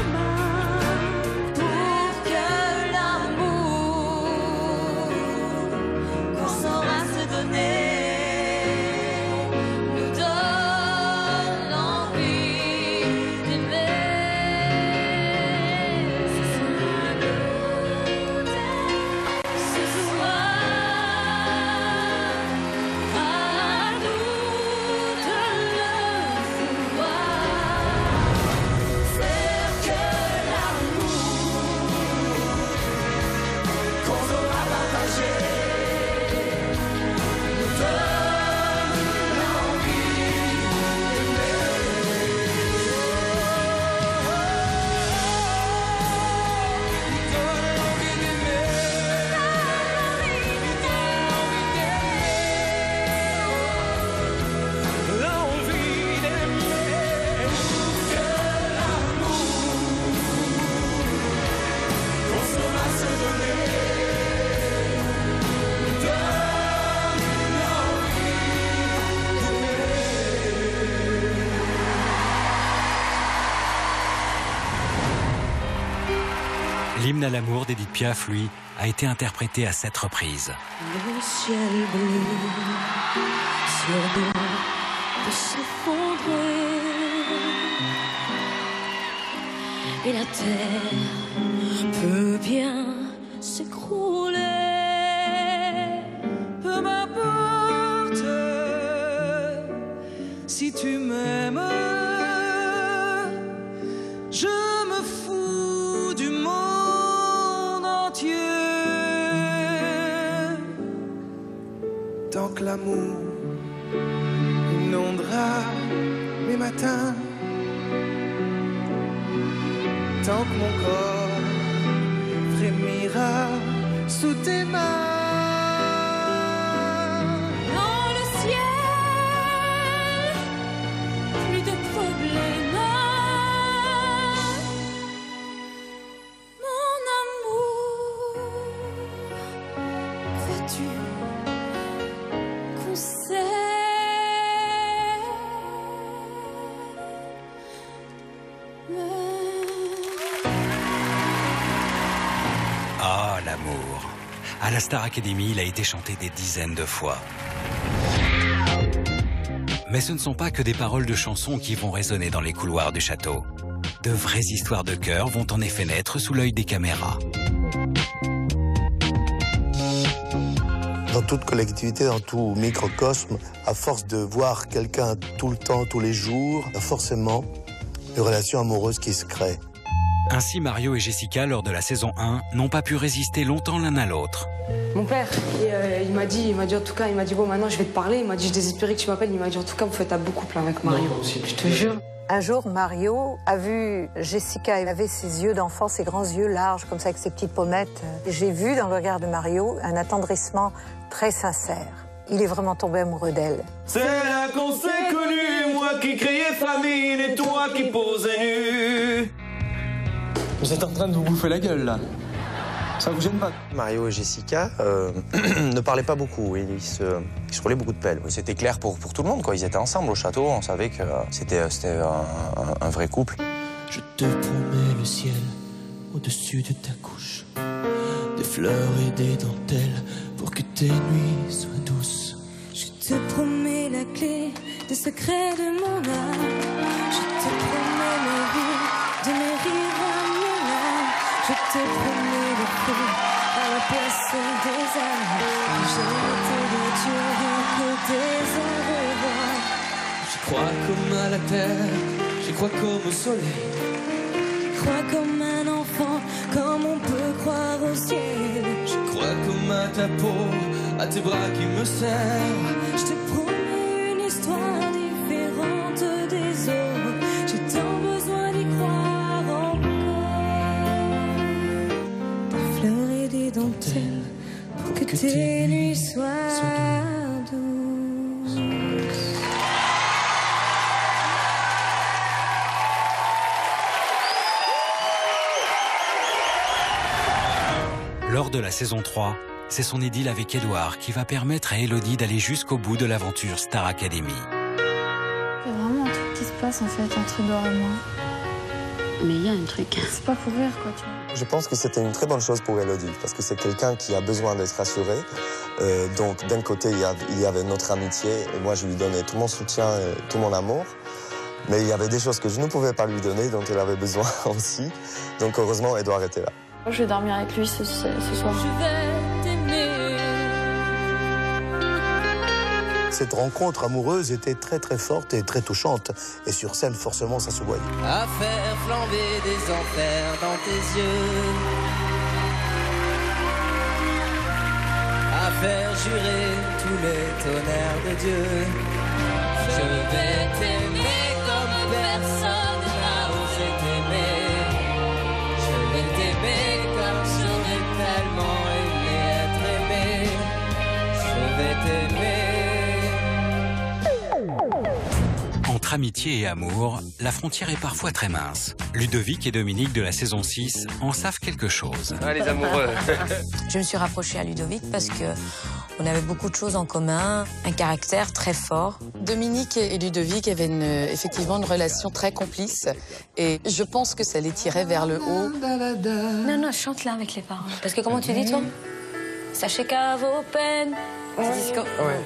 pour que l'amour L'hymne à l'amour d'Édith Piaf, lui, a été interprété à 7 reprises. Le ciel bleu sur nous peut s'effondrer et la terre peut bien s'écrouler. Peu m'importe si tu m'aimes, je me fous du monde entier. Tant que l'amour inondera mes matins, tant que mon corps frémira sous tes mains. Dans le ciel, plus de problèmes. Mon amour, veux-tu qu'on s'aime? Ah, l'amour. À la Star Academy, il a été chanté des dizaines de fois. Mais ce ne sont pas que des paroles de chansons qui vont résonner dans les couloirs du château. De vraies histoires de cœur vont en effet naître sous l'œil des caméras. Dans toute collectivité, dans tout microcosme, à force de voir quelqu'un tout le temps, tous les jours, il y a forcément une relation amoureuse qui se crée. Ainsi, Mario et Jessica, lors de la saison 1, n'ont pas pu résister longtemps l'un à l'autre. Mon père, il m'a dit en tout cas, bon maintenant je vais te parler, il m'a dit je désespérais que tu m'appelles, il m'a dit en tout cas vous faites un beau couple avec Mario. Non, aussi, je te jure. Un jour, Mario a vu Jessica, il avait ses yeux d'enfant, ses grands yeux larges, comme ça, avec ses petites pommettes. J'ai vu dans le regard de Mario un attendrissement très sincère. Il est vraiment tombé amoureux d'elle. C'est là qu'on s'est connus, moi qui criais famine et toi qui posais nu. Vous êtes en train de vous bouffer la gueule, là. Ça vous gêne pas? Mario et Jessica ne parlaient pas beaucoup. Ils se roulaient beaucoup de pelles. C'était clair pour tout le monde, quoi. Ils étaient ensemble au château. On savait que c'était un vrai couple. Je te promets le ciel au-dessus de ta couche, des fleurs et des dentelles pour que tes nuits soient douces. Je te promets la clé des secrets de mon âme. Je te promets le rire de mes rires à mes larmes. Je te promets le feu à la place des âmes. J'ai été de Dieu rien que des au revoir. Je crois comme à la terre, je crois comme au soleil. Je crois comme un enfant, comme on peut croire au ciel. Je crois comme à ta peau, à tes bras qui me serrent. Je te promets une histoire différente des autres. J'ai tant besoin d'y croire encore. Des fleurs et des dentelles pour que tes nuits soient douces. Lors de la saison 3, c'est son idylle avec Édouard qui va permettre à Élodie d'aller jusqu'au bout de l'aventure Star Academy. Il y a vraiment un truc qui se passe en fait entre Édouard et moi. Mais il y a un truc. C'est pas pour rire quoi, tu vois. Je pense que c'était une très bonne chose pour Élodie, parce que c'est quelqu'un qui a besoin d'être rassuré. Donc d'un côté, il y avait notre amitié, et moi je lui donnais tout mon soutien et tout mon amour. Mais il y avait des choses que je ne pouvais pas lui donner, dont elle avait besoin aussi. Donc heureusement, Édouard était là. Je vais dormir avec lui ce soir. Je vais t'aimer. Cette rencontre amoureuse était très très forte et très touchante. Et sur scène, forcément, ça se voyait. À faire flamber des enfers dans tes yeux, à faire jurer tous les tonnerres de Dieu. Je vais t'aimer comme personne n'a osé t'aimer. Je vais t'aimer comme j'aurais tellement aimé être aimé. Je vais t'aimer. Entre amitié et amour, la frontière est parfois très mince. Ludovic et Dominique de la saison 6 en savent quelque chose. Ah, les amoureux. Je me suis rapprochée à Ludovic parce que On avait beaucoup de choses en commun, un caractère très fort. Dominique et Ludovic avaient effectivement une relation très complice et je pense que ça les tirait vers le haut. Non, non, chante là avec les paroles. Parce que comment tu dis, toi? Sachez qu'à vos peines.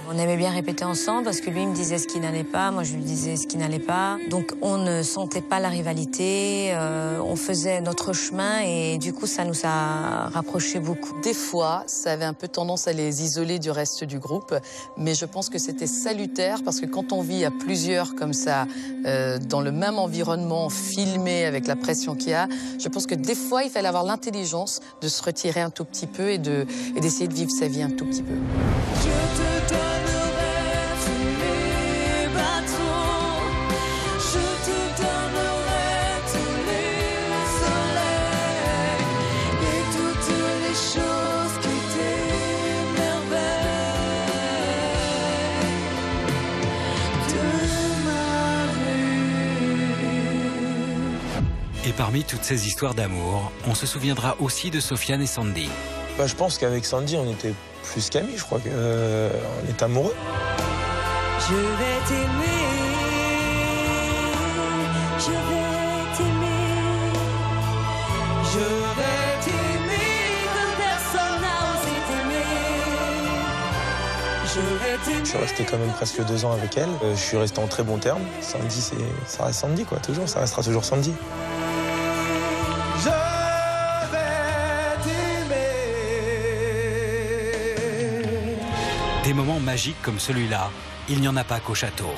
On aimait bien répéter ensemble parce que lui me disait ce qui n'allait pas, moi je lui disais ce qui n'allait pas. Donc on ne sentait pas la rivalité, on faisait notre chemin et du coup ça nous a rapprochés beaucoup. Des fois, ça avait un peu tendance à les isoler du reste du groupe, mais je pense que c'était salutaire parce que quand on vit à plusieurs comme ça, dans le même environnement, filmé avec la pression qu'il y a, je pense que des fois il fallait avoir l'intelligence de se retirer un tout petit peu et d'essayer de vivre sa vie un tout petit peu. Je te donnerai tous les bateaux, je te donnerai tous les soleils et toutes les choses qui t'émerveillent de ma rue. Et parmi toutes ces histoires d'amour, on se souviendra aussi de Sofiane et Sandy. Je pense qu'avec Sandy, on était plus qu'amis, je crois qu'on est amoureux. Je vais t'aimer, je vais t'aimer, je vais t'aimer comme personne n'a osé t'aimer. Je vais t'aimer. Je suis resté quand même presque 2 ans avec elle. Je suis resté en très bons termes. Sandy, ça reste Sandy, quoi, toujours. Ça restera toujours Sandy. Des moments magiques comme celui-là, il n'y en a pas qu'au château.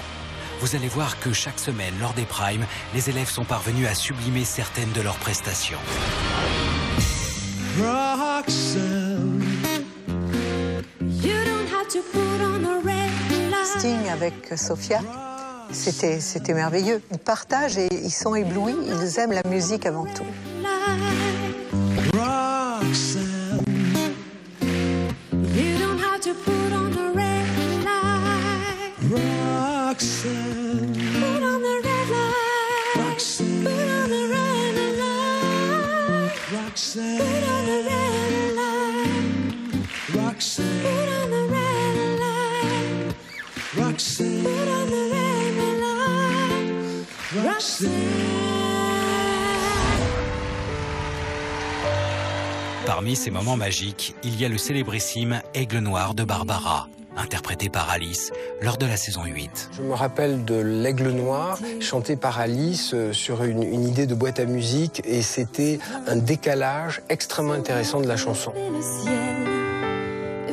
Vous allez voir que chaque semaine, lors des primes, les élèves sont parvenus à sublimer certaines de leurs prestations. Sting avec Sofia, c'était merveilleux. Ils partagent et ils sont éblouis, ils aiment la musique avant tout. Parmi ces moments magiques, il y a le célébrissime Aigle Noir de Barbara, interprété par Alice lors de la saison 8. Je me rappelle de l'Aigle Noir, chanté par Alice sur une idée de boîte à musique, et c'était un décalage extrêmement intéressant de la chanson.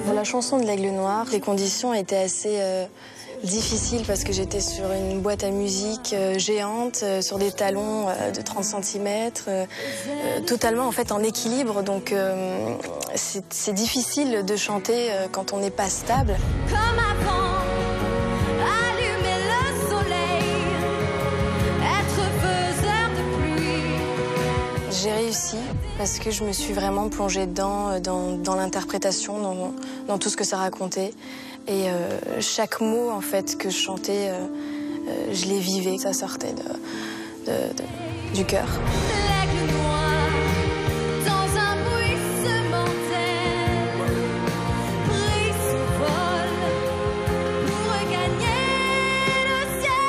Pour la chanson de l'Aigle Noir, les conditions étaient assez difficiles parce que j'étais sur une boîte à musique géante, sur des talons de 30 cm, totalement en fait en équilibre, donc c'est difficile de chanter quand on n'est pas stable. Comme avant, allumer le soleil, être faiseur de pluie. J'ai réussi parce que je me suis vraiment plongée dedans, dans l'interprétation, dans tout ce que ça racontait. Et chaque mot en fait que je chantais, je les vivais, ça sortait du cœur. L'aigle noir, dans un bruissement d'aile, prit son vol pour regagner le ciel.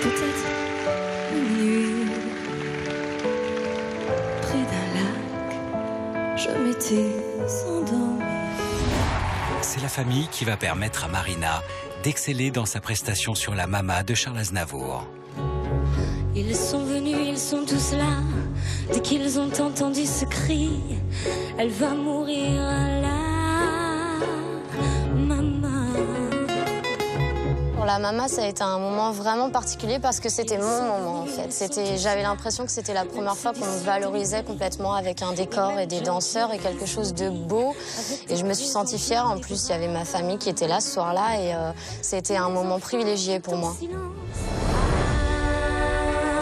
Peut-être une nuit, près d'un lac, je m'étais endormie. C'est la famille qui va permettre à Marina d'exceller dans sa prestation sur La Mama de Charles Aznavour. Ils sont venus, ils sont tous là. Dès qu'ils ont entendu ce cri, elle va mourir là, maman. Pour La Mama, ça a été un moment vraiment particulier parce que c'était mon moment en fait. J'avais l'impression que c'était la première fois qu'on me valorisait complètement avec un décor et des danseurs et quelque chose de beau. Et je me suis sentie fière. En plus, il y avait ma famille qui était là ce soir-là et c'était un moment privilégié pour moi.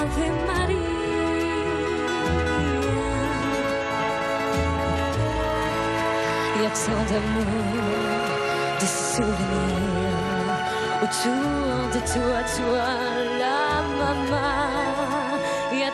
Ave Maria. Il y a tant d'amour, de souvenirs autour de toi, la maman. Il y a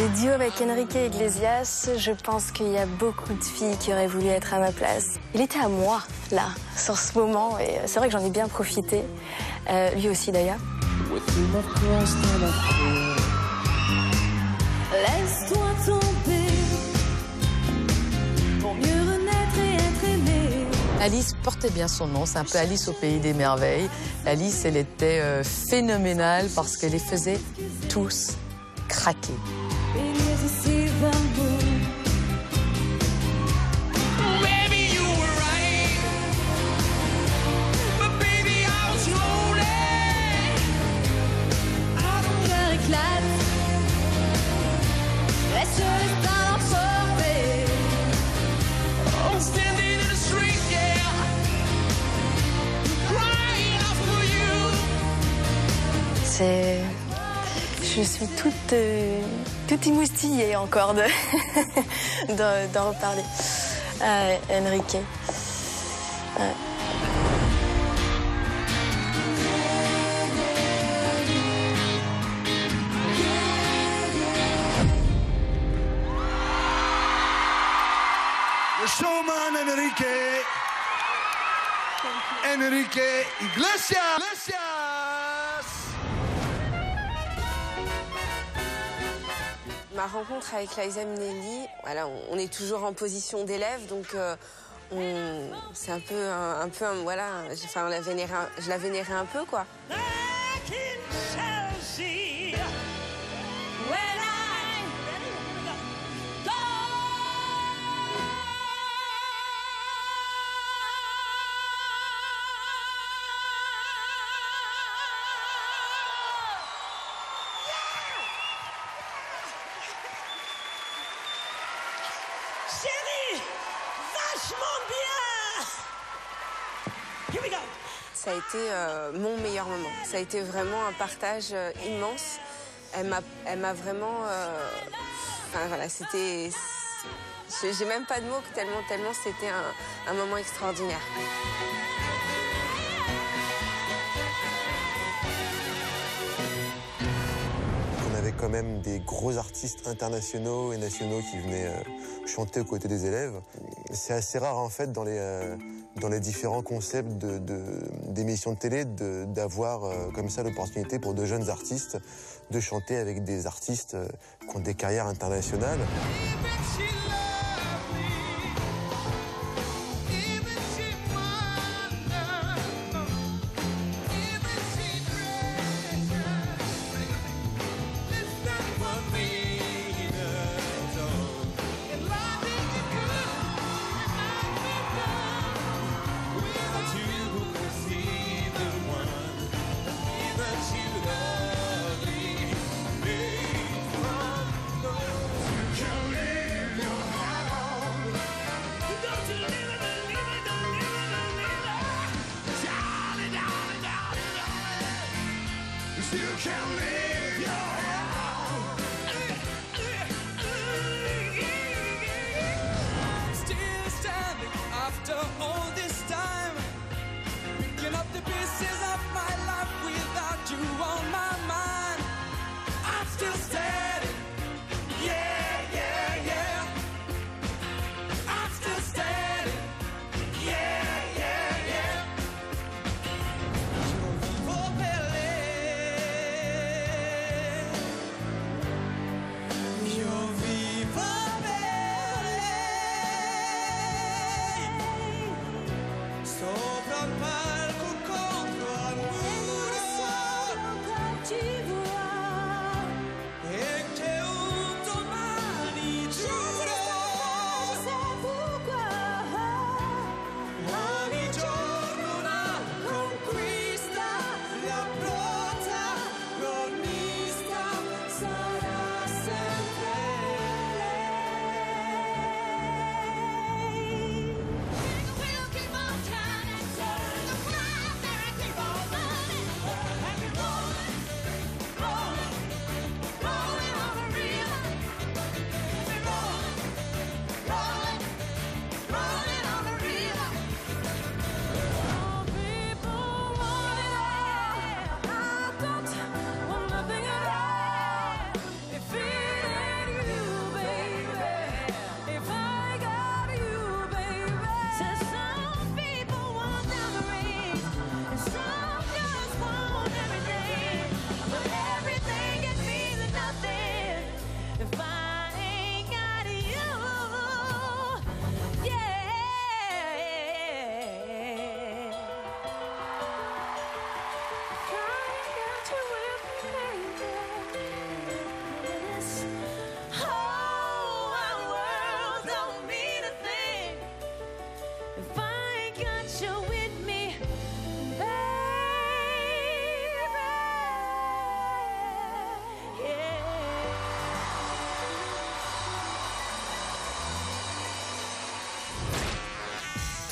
Les duos avec Enrique Iglesias, je pense qu'il y a beaucoup de filles qui auraient voulu être à ma place. Il était à moi, là, sur ce moment, et c'est vrai que j'en ai bien profité. Lui aussi, d'ailleurs. Laisse-toi tomber pour mieux renaître et être aimé. Alice portait bien son nom, c'est un peu Alice au pays des merveilles. Alice, elle était phénoménale parce qu'elle les faisait tous craquer. Je suis toute émoustillée encore d'en reparler. Enrique. Le showman Enrique Iglesias. Ma rencontre avec Liza Minnelli, voilà, on est toujours en position d'élève, donc c'est un peu, voilà, enfin, je la vénérais un peu, quoi. Chérie, vachement bien. Here we go. Ça a été mon meilleur moment. Ça a été vraiment un partage immense. Elle m'a vraiment... Enfin, voilà, c'était... J'ai même pas de mots, tellement c'était un moment extraordinaire. On avait quand même des gros artistes internationaux et nationaux qui venaient chanter aux côtés des élèves. C'est assez rare en fait dans les différents concepts d'émissions de télé d'avoir comme ça l'opportunité pour de jeunes artistes de chanter avec des artistes qui ont des carrières internationales.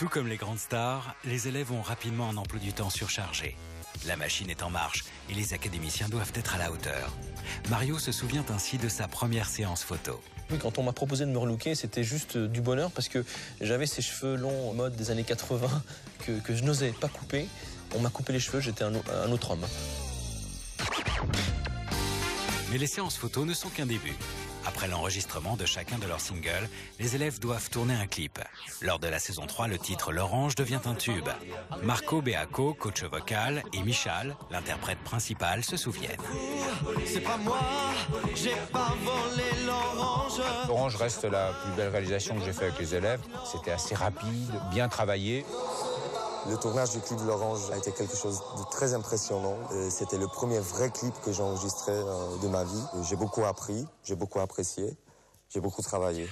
Tout comme les grandes stars, les élèves ont rapidement un emploi du temps surchargé. La machine est en marche et les académiciens doivent être à la hauteur. Mario se souvient ainsi de sa première séance photo. Oui, quand on m'a proposé de me relooker, c'était juste du bonheur parce que j'avais ces cheveux longs en mode des années 80 que je n'osais pas couper. On m'a coupé les cheveux, j'étais un autre homme. Mais les séances photos ne sont qu'un début. Après l'enregistrement de chacun de leurs singles, les élèves doivent tourner un clip. Lors de la saison 3, le titre L'Orange devient un tube. Marco Beaco, coach vocal, et Michal, l'interprète principal, se souviennent. C'est pas moi, j'ai pas volé l'orange. L'Orange reste la plus belle réalisation que j'ai faite avec les élèves. C'était assez rapide, bien travaillé. Le tournage du clip de l'Orange a été quelque chose de très impressionnant. C'était le premier vrai clip que j'ai enregistré de ma vie. J'ai beaucoup appris, j'ai beaucoup apprécié, j'ai beaucoup travaillé.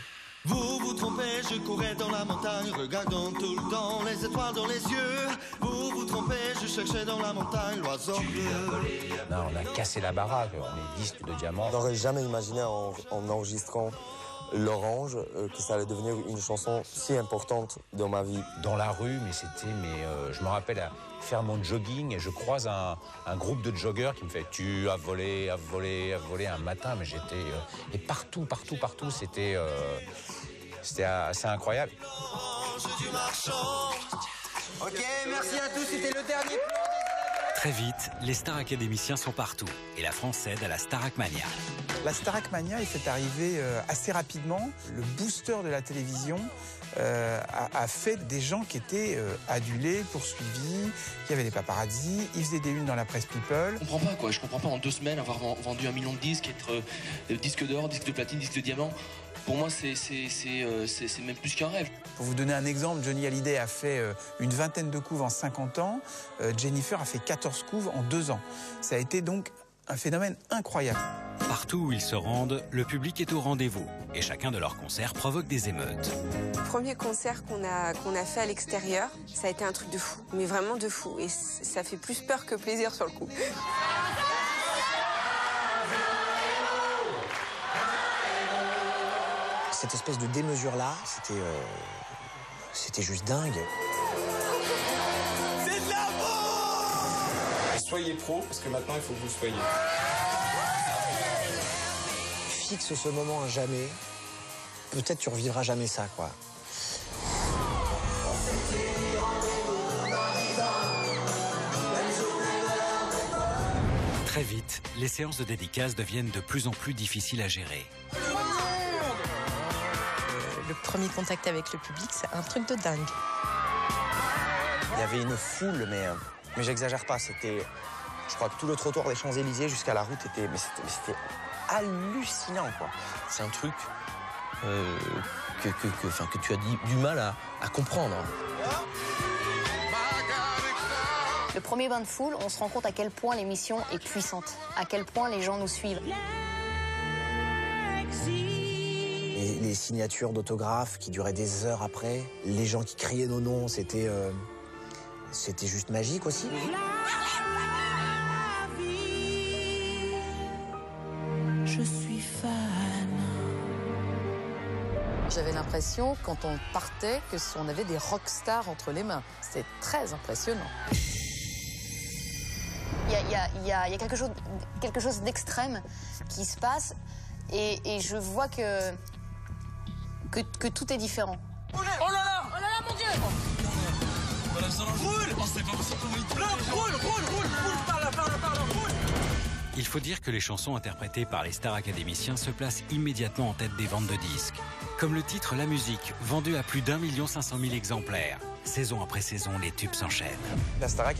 Vous vous trompez, je courais dans la montagne, regardant tout le temps les étoiles dans les yeux. Vous vous trompez, je cherchais dans la montagne l'oiseau bleu. Non, on a cassé la baraque, on est disque de diamant. Je n'aurais jamais imaginé en enregistrant L'Orange que ça allait devenir une chanson si importante dans ma vie. Dans la rue, je me rappelle faire mon jogging et je croise un groupe de joggeurs qui me fait « Tu as volé un matin », mais j'étais... et partout, c'était assez incroyable. Ok, merci à tous, c'était le dernier plan. Très vite, les stars académiciens sont partout et la France cède à la Starac Mania. La Starac Mania est arrivée assez rapidement. Le booster de la télévision a fait des gens qui étaient adulés, poursuivis, qui avaient des paparazzis, ils faisaient des unes dans la presse People. Je comprends pas en 2 semaines avoir vendu 1 million de disques, être disque d'or, disque de platine, disque de diamant. Pour moi, c'est même plus qu'un rêve. Pour vous donner un exemple, Johnny Hallyday a fait une vingtaine de couves en 50 ans. Jennifer a fait 14 couves en 2 ans. Ça a été donc un phénomène incroyable. Partout où ils se rendent, le public est au rendez-vous et chacun de leurs concerts provoque des émeutes. Le premier concert qu'on a fait à l'extérieur, ça a été un truc de fou, mais vraiment de fou. Et ça fait plus peur que plaisir sur le coup. Cette espèce de démesure-là, c'était juste dingue. C'est de l'amour! Soyez pro, parce que maintenant, il faut que vous soyez. Fixe ce moment à jamais. Peut-être tu revivras jamais ça, quoi. Très vite, les séances de dédicaces deviennent de plus en plus difficiles à gérer. Le premier contact avec le public, c'est un truc de dingue. Il y avait une foule, mais j'exagère pas. C'était, je crois que tout le trottoir des Champs-Élysées jusqu'à la route était, mais c'était hallucinant, quoi. C'est un truc que tu as du mal à comprendre. Le premier bain de foule, on se rend compte à quel point l'émission est puissante, à quel point les gens nous suivent. Les signatures d'autographes qui duraient des heures après, les gens qui criaient nos noms, c'était juste magique aussi. Je suis fan. J'avais l'impression, quand on partait, qu'on avait des rockstars entre les mains. C'était très impressionnant. Il y a quelque chose d'extrême qui se passe et je vois que tout est différent. Oh là là! Oh là là, mon Dieu! Roule! Oh, c'est pas possible comment il te roule, par là, roule! Il faut dire que les chansons interprétées par les stars académiciens se placent immédiatement en tête des ventes de disques. Comme le titre La Musique, vendu à plus d'1 500 000 exemplaires. Saison après saison, les tubes s'enchaînent. La Starac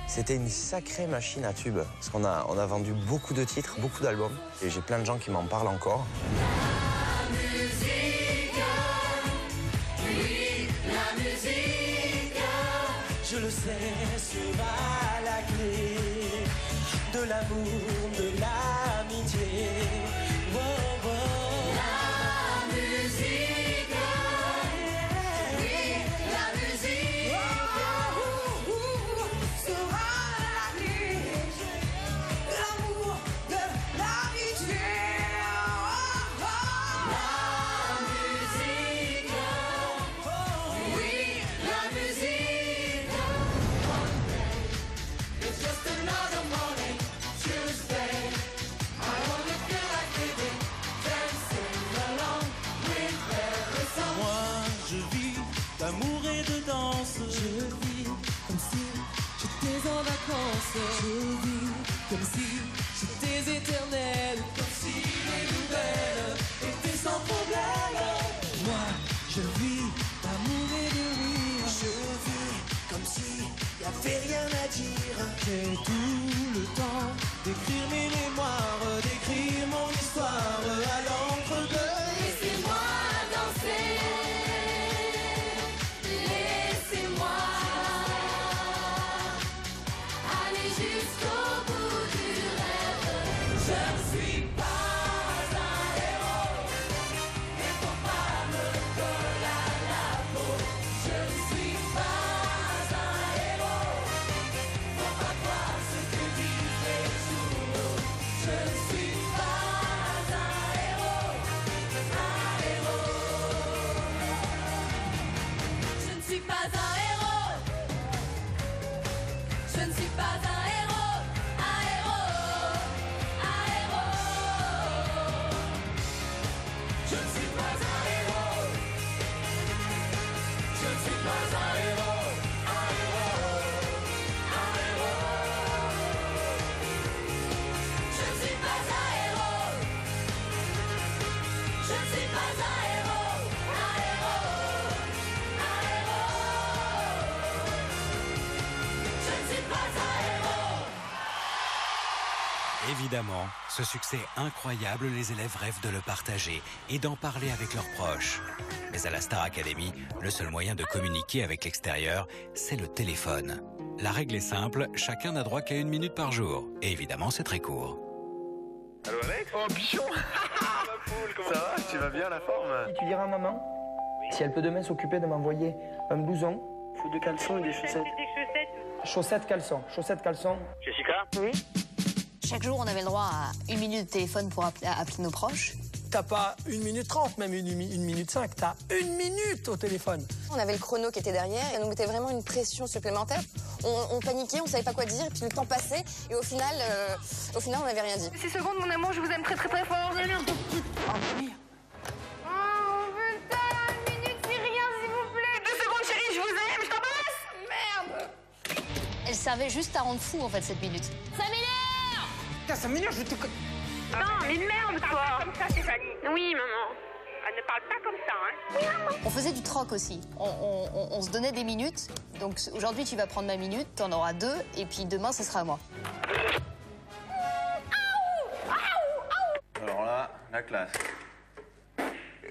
c'était une sacrée machine à tubes. Parce qu'on a vendu beaucoup de titres, beaucoup d'albums. Et j'ai plein de gens qui m'en parlent encore. Je le sais, sera la clé de l'amour, de l'amitié. Oh, oh. La musique, oui, la musique sera la clé de l'amour, de l'amitié. Oh, oh. La musique, j'ai tout le temps d'écrire mes mémoires, d'écrire mon histoire à l'encre bleue. Laissez-moi danser, laissez-moi aller jusqu'au bout du rêve. Je ne suis pas un héros, il faut pas me coller à la peau. Je ne suis pas un héros, faut pas croire ce que disent les journaux. Je ne suis pas un héros, un héros. Je ne suis pas un héros, je ne suis pas un héros, un héros, un héros. Je ne suis pas un héros, je ne suis pas un héros, un héros, un héros. Je ne suis pas un héros, je ne suis pas un héros, un héros, un héros. Je ne suis pas un héros. Évidemment, ce succès incroyable, les élèves rêvent de le partager et d'en parler avec leurs proches. Mais à la Star Academy, le seul moyen de communiquer avec l'extérieur, c'est le téléphone. La règle est simple, chacun n'a droit qu'à 1 minute par jour. Et évidemment, c'est très court. Allô Alex? Oh bichon. Ça va? Tu vas bien, la forme? Et tu diras à maman si elle peut demain s'occuper de m'envoyer un blouson. Faut des caleçons et des chaussettes. Chaussettes caleçons. Jessica? Oui. Chaque jour, on avait le droit à 1 minute de téléphone pour appeler nos proches. T'as pas 1 minute 30, même 1 minute 5, t'as 1 minute au téléphone. On avait le chrono qui était derrière et on nous mettait vraiment une pression supplémentaire. On paniquait, on savait pas quoi dire, et puis le temps passait et au final on n'avait rien dit. 6 secondes, mon amour, je vous aime très très très fort. Allez, un peu plus. Oh putain, 1 minute, c'est rien, s'il vous plaît. 2 secondes, chérie, je vous aime, je t'embrasse. Merde. Elle servait juste à rendre fou, en fait, cette minute. Ça m'énerve. Putain, ça m'énerve, je te... Non, mais merde, toi. Comme ça, Stéphanie. Oui, maman. Elle ne parle pas comme ça, hein. Oui, maman. On faisait du troc aussi. On se donnait des minutes. Donc aujourd'hui, tu vas prendre ma minute, t'en auras 2, et puis demain, ce sera à moi. Alors là, la classe.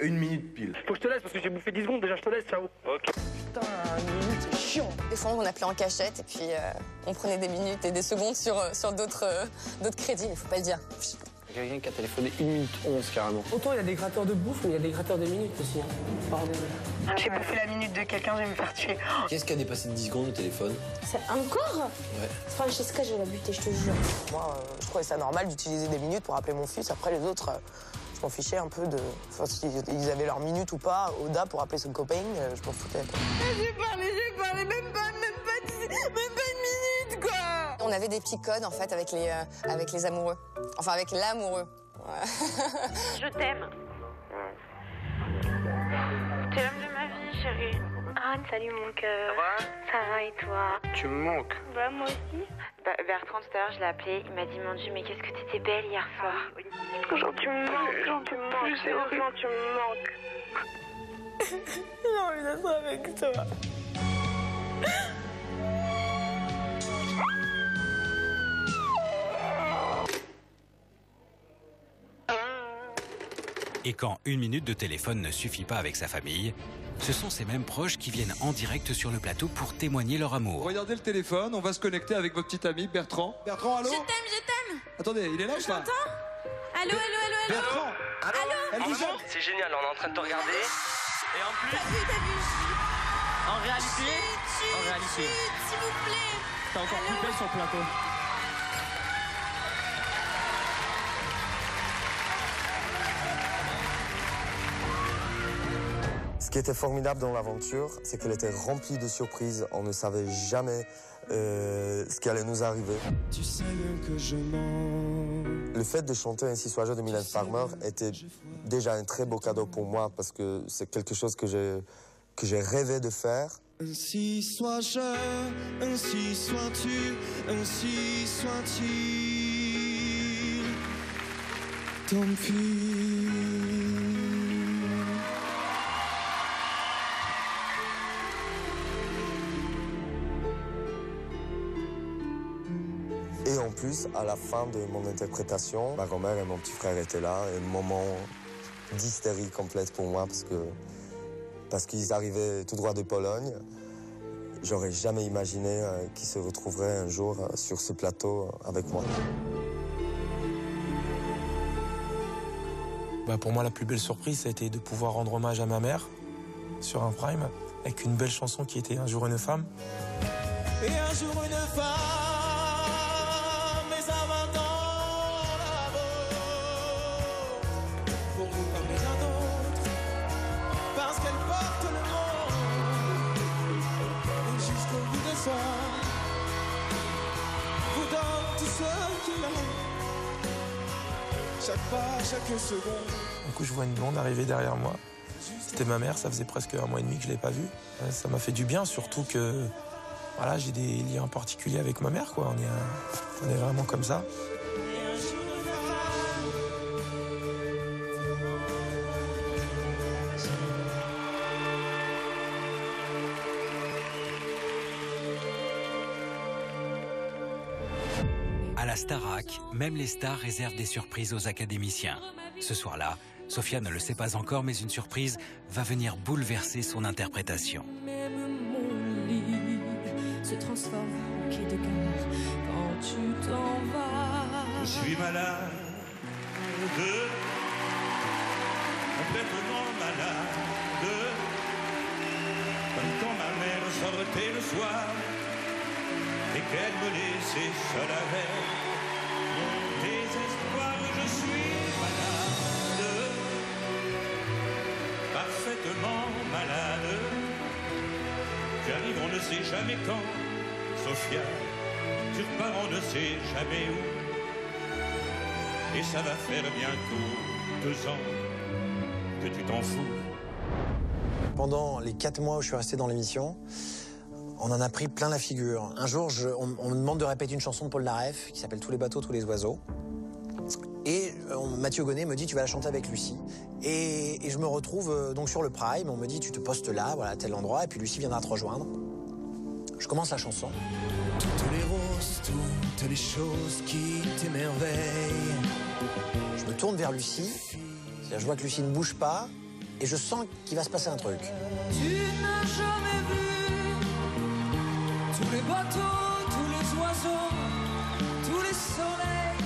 1 minute pile. Faut que je te laisse parce que j'ai bouffé 10 secondes déjà, je te laisse, ciao. Ok. Putain, 1 minute, c'est chiant. Des fois, on appelait en cachette et puis on prenait des minutes et des secondes sur d'autres crédits, mais faut pas le dire. Il y a quelqu'un qui a téléphoné 1 minute 11 carrément. Autant il y a des gratteurs de bouffe, mais il y a des gratteurs de minutes aussi. Hein. Bordel. J'ai bouffé la minute de quelqu'un, je vais me faire tuer. Qu'est-ce qui a dépassé de 10 secondes au téléphone? C'est encore? Ouais. Francesca, je vais la buter, je te jure. Moi, je trouvais ça normal d'utiliser des minutes pour appeler mon fils. Après, les autres, je m'en fichais un peu de... Enfin, s'ils avaient leur minute ou pas, Oda pour appeler son copain, je m'en foutais. J'ai parlé, même pas 1 minute, quoi. On avait des petits codes en fait avec les amoureux. Enfin avec l'amoureux. Ouais. Je t'aime. Tu es l'homme de ma vie, chérie. Anne, salut mon cœur. Ça va? Ça va et toi? Tu me manques. Bah moi aussi. Bertrand, tout à l'heure, je l'ai appelé. Il m'a dit, mon Dieu, mais qu'est-ce que t'étais belle hier soir. Genre tu me manques, c'est horrible, tu me manques. J'ai envie d'être avec toi. Et quand 1 minute de téléphone ne suffit pas avec sa famille, ce sont ces mêmes proches qui viennent en direct sur le plateau pour témoigner leur amour. Regardez le téléphone, on va se connecter avec votre petit ami Bertrand. Bertrand, allô? Je t'aime. Attendez, il est là ou pas? Allô. Bertrand. Allô. C'est génial, on est en train de te regarder. Et en plus... T'as vu. En réalité, S'il vous plaît. t'es encore plus belle sur le plateau. Ce qui était formidable dans l'aventure, c'est qu'elle était remplie de surprises. On ne savait jamais ce qui allait nous arriver. Tu sais bien que je mens. Le fait de chanter Ainsi soit-je de Mylène Farmer était déjà un très beau cadeau pour moi parce que c'est quelque chose que j'ai rêvé de faire. Ainsi sois-je, ainsi sois-tu, ainsi soit-il. Tant pis. Et en plus, à la fin de mon interprétation, ma grand-mère et mon petit frère étaient là. Et un moment d'hystérie complète pour moi parce qu'ils arrivaient tout droit de Pologne. J'aurais jamais imaginé qu'ils se retrouveraient un jour sur ce plateau avec moi. Pour moi, la plus belle surprise, ça a été de pouvoir rendre hommage à ma mère sur un prime, avec une belle chanson qui était Un jour une femme. Et un jour une femme, mais ça va dans la boue, pour vous parler d'un autre, parce qu'elle porte le monde, et jusqu'au bout de ça, vous donne tout ce qu'il a, chaque pas, chaque seconde. Du coup, je vois une blonde arriver derrière moi. C'était ma mère, ça faisait presque 1 mois et demi que je ne l'ai pas vue. Ça m'a fait du bien, surtout que voilà, j'ai des liens particuliers avec ma mère, quoi. On est vraiment comme ça. À la Starac, même les stars réservent des surprises aux académiciens. Ce soir-là, Sophia ne le sait pas encore, mais une surprise va venir bouleverser son interprétation. Même mon lit se transforme en quai de gare quand tu t'en vas. Je suis malade, complètement malade, comme quand ma mère sortait le soir et qu'elle me laissait seul avec mon désespoir. Je suis malade, parfaitement malade. J'arrive, on ne sait jamais quand, Sophia, tu repars, on ne sait jamais où. Et ça va faire bientôt 2 ans que tu t'en fous. Pendant les 4 mois où je suis resté dans l'émission, on en a pris plein la figure. Un jour, on me demande de répéter une chanson de Paul Naref qui s'appelle Tous les bateaux, tous les oiseaux. Et Mathieu Gonnet me dit, tu vas la chanter avec Lucie. Et je me retrouve donc sur le Prime. On me dit, tu te postes là, voilà, à tel endroit. Et puis Lucie viendra te rejoindre. Je commence la chanson. Toutes les roses, toutes les choses qui t'émerveillent. Je me tourne vers Lucie. Je vois que Lucie ne bouge pas. Et je sens qu'il va se passer un truc. Tu n'as jamais vu tous les bateaux, tous les oiseaux, tous les soleils.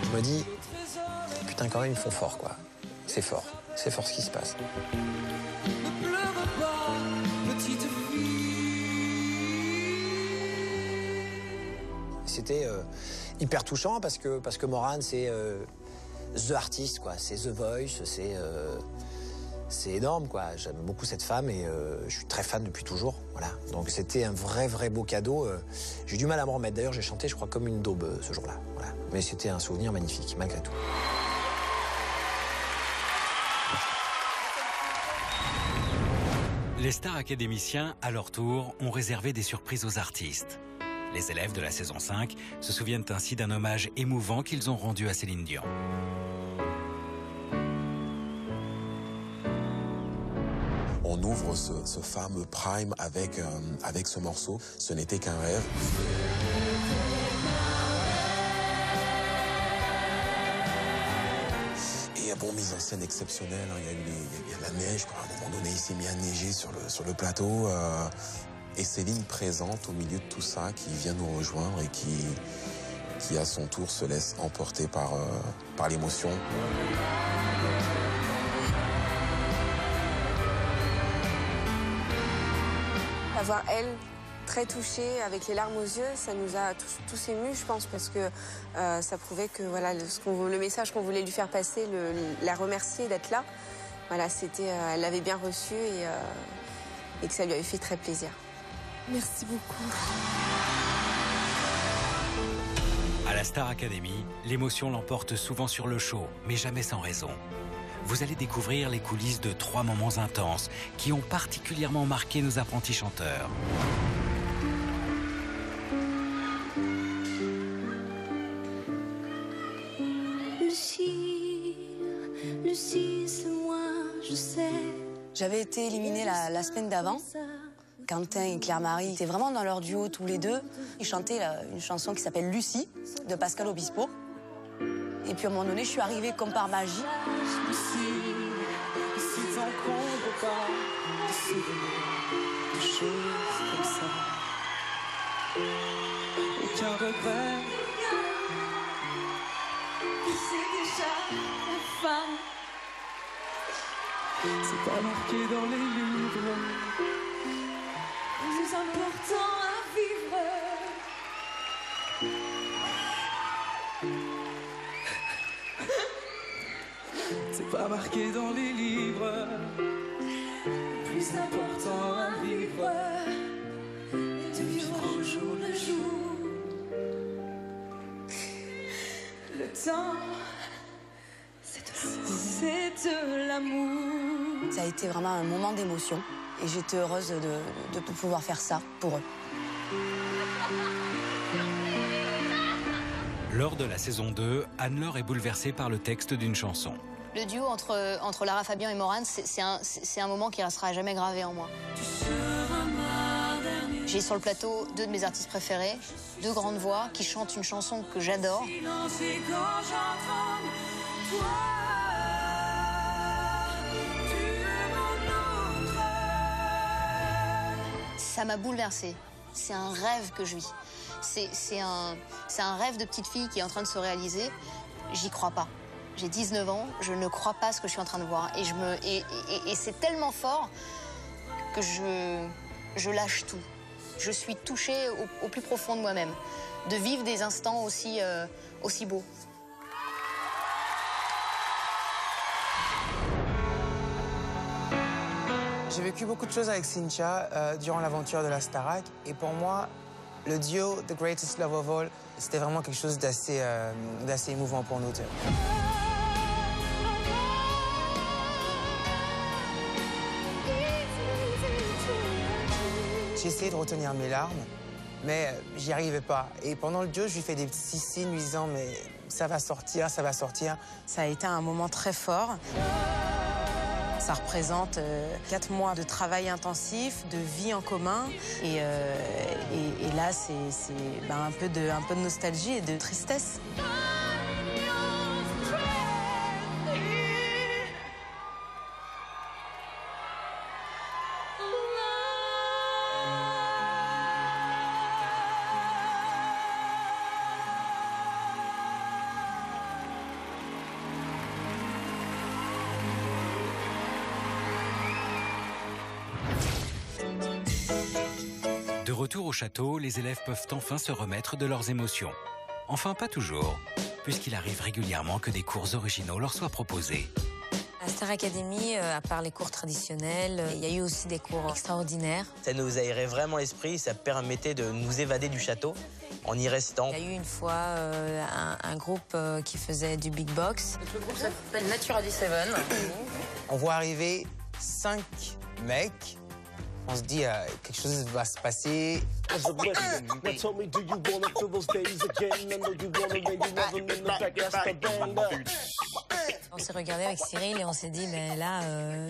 Je me dis, putain, quand même, ils font fort, quoi. C'est fort ce qui se passe. Ne pleure pas, petite fille. C'était hyper touchant parce que Morane, c'est the artist, quoi. C'est The Voice, c'est énorme, quoi. J'aime beaucoup cette femme et je suis très fan depuis toujours, voilà. Donc c'était un vrai beau cadeau. J'ai eu du mal à me remettre. D'ailleurs, j'ai chanté, je crois, comme une daube ce jour-là, voilà. Mais c'était un souvenir magnifique, malgré tout. Les stars académiciens, à leur tour, ont réservé des surprises aux artistes. Les élèves de la saison 5 se souviennent ainsi d'un hommage émouvant qu'ils ont rendu à Céline Dion. On ouvre ce fameux Prime avec ce morceau. Ce n'était qu'un rêve. Et bon, mise en scène exceptionnelle. Il y a de la neige, quoi. À un moment donné, il s'est mis à neiger sur le plateau. Et Céline présente au milieu de tout ça, qui vient nous rejoindre et qui à son tour se laisse emporter par l'émotion. Avoir elle très touchée, avec les larmes aux yeux, ça nous a tous émus, je pense, parce que ça prouvait que voilà, le message qu'on voulait lui faire passer, la remercier d'être là, voilà, c'était, elle l'avait bien reçu et que ça lui avait fait très plaisir. Merci beaucoup. À la Star Academy, l'émotion l'emporte souvent sur le show, mais jamais sans raison. Vous allez découvrir les coulisses de 3 moments intenses qui ont particulièrement marqué nos apprentis chanteurs. Lucie, c'est moi, je sais. J'avais été éliminée la semaine d'avant. Quentin et Claire-Marie étaient vraiment dans leur duo tous les deux. Ils chantaient une chanson qui s'appelle Lucie, de Pascal Obispo. Et puis à un moment donné, je suis arrivée comme par magie. Si t'encombres pas de souvenirs, de choses comme ça. Aucun regret. C'est déjà la fin. C'est pas marqué dans les livres. Plus important à vivre. C'est pas marqué dans les livres. Plus important à vivre. De vivre au jour le jour. Le temps, c'est de l'amour. Ça a été vraiment un moment d'émotion. Et j'étais heureuse de pouvoir faire ça pour eux. Lors de la saison 2, Anne-Laure est bouleversée par le texte d'une chanson. Le duo entre Lara Fabian et Morane, c'est un moment qui restera jamais gravé en moi. J'ai sur le plateau 2 de mes artistes préférés, 2 grandes voix qui chantent une chanson que j'adore. Ça m'a bouleversée. C'est un rêve que je vis. C'est un rêve de petite fille qui est en train de se réaliser. J'y crois pas. J'ai 19 ans, je ne crois pas ce que je suis en train de voir. Et c'est tellement fort que je lâche tout. Je suis touchée au plus profond de moi-même. De vivre des instants aussi beaux. J'ai vécu beaucoup de choses avec Cynthia durant l'aventure de la Starac. Et pour moi, le duo The Greatest Love of All, c'était vraiment quelque chose d'assez émouvant pour nous deux. J'ai essayé de retenir mes larmes, mais j'y arrivais pas. Et pendant le duo, je lui fais des petits signes lui disant « mais ça va sortir, ça va sortir ». Ça a été un moment très fort. Ça représente 4 mois de travail intensif, de vie en commun. Et là, c'est un peu de nostalgie et de tristesse. De retour au château, les élèves peuvent enfin se remettre de leurs émotions. Enfin, pas toujours, puisqu'il arrive régulièrement que des cours originaux leur soient proposés. À Star Academy, à part les cours traditionnels, il y a eu aussi des cours extraordinaires. Ça nous aérait vraiment l'esprit, ça permettait de nous évader du château en y restant. Il y a eu une fois un groupe qui faisait du big box. Le groupe s'appelle Natura 17. On voit arriver 5 mecs. On se dit, quelque chose va se passer. On s'est regardé avec Cyril et on s'est dit, mais là,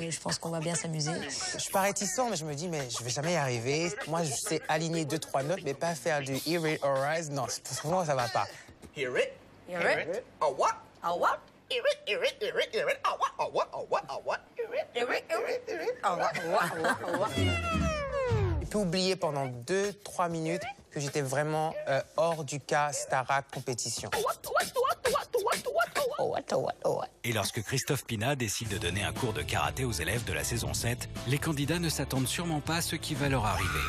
je pense qu'on va bien s'amuser. Je suis pas réticent, mais je me dis, mais je vais jamais y arriver. Moi, je sais aligner 2-3 notes, mais pas faire du hear it or rise. Non, pour moi, ça va pas. Hear it? Hear it? Oh what? Oh what? Hear it, hear it, hear it, hear it. Oh what, oh what, oh what, oh what? Hear it, hear it, hear it, hear it. Oh what, oh what, oh what. J'ai pu oublier pendant 2-3 minutes que j'étais vraiment hors du cas Starac compétition. Et lorsque Christophe Pina décide de donner un cours de karaté aux élèves de la saison 7, les candidats ne s'attendent sûrement pas à ce qui va leur arriver.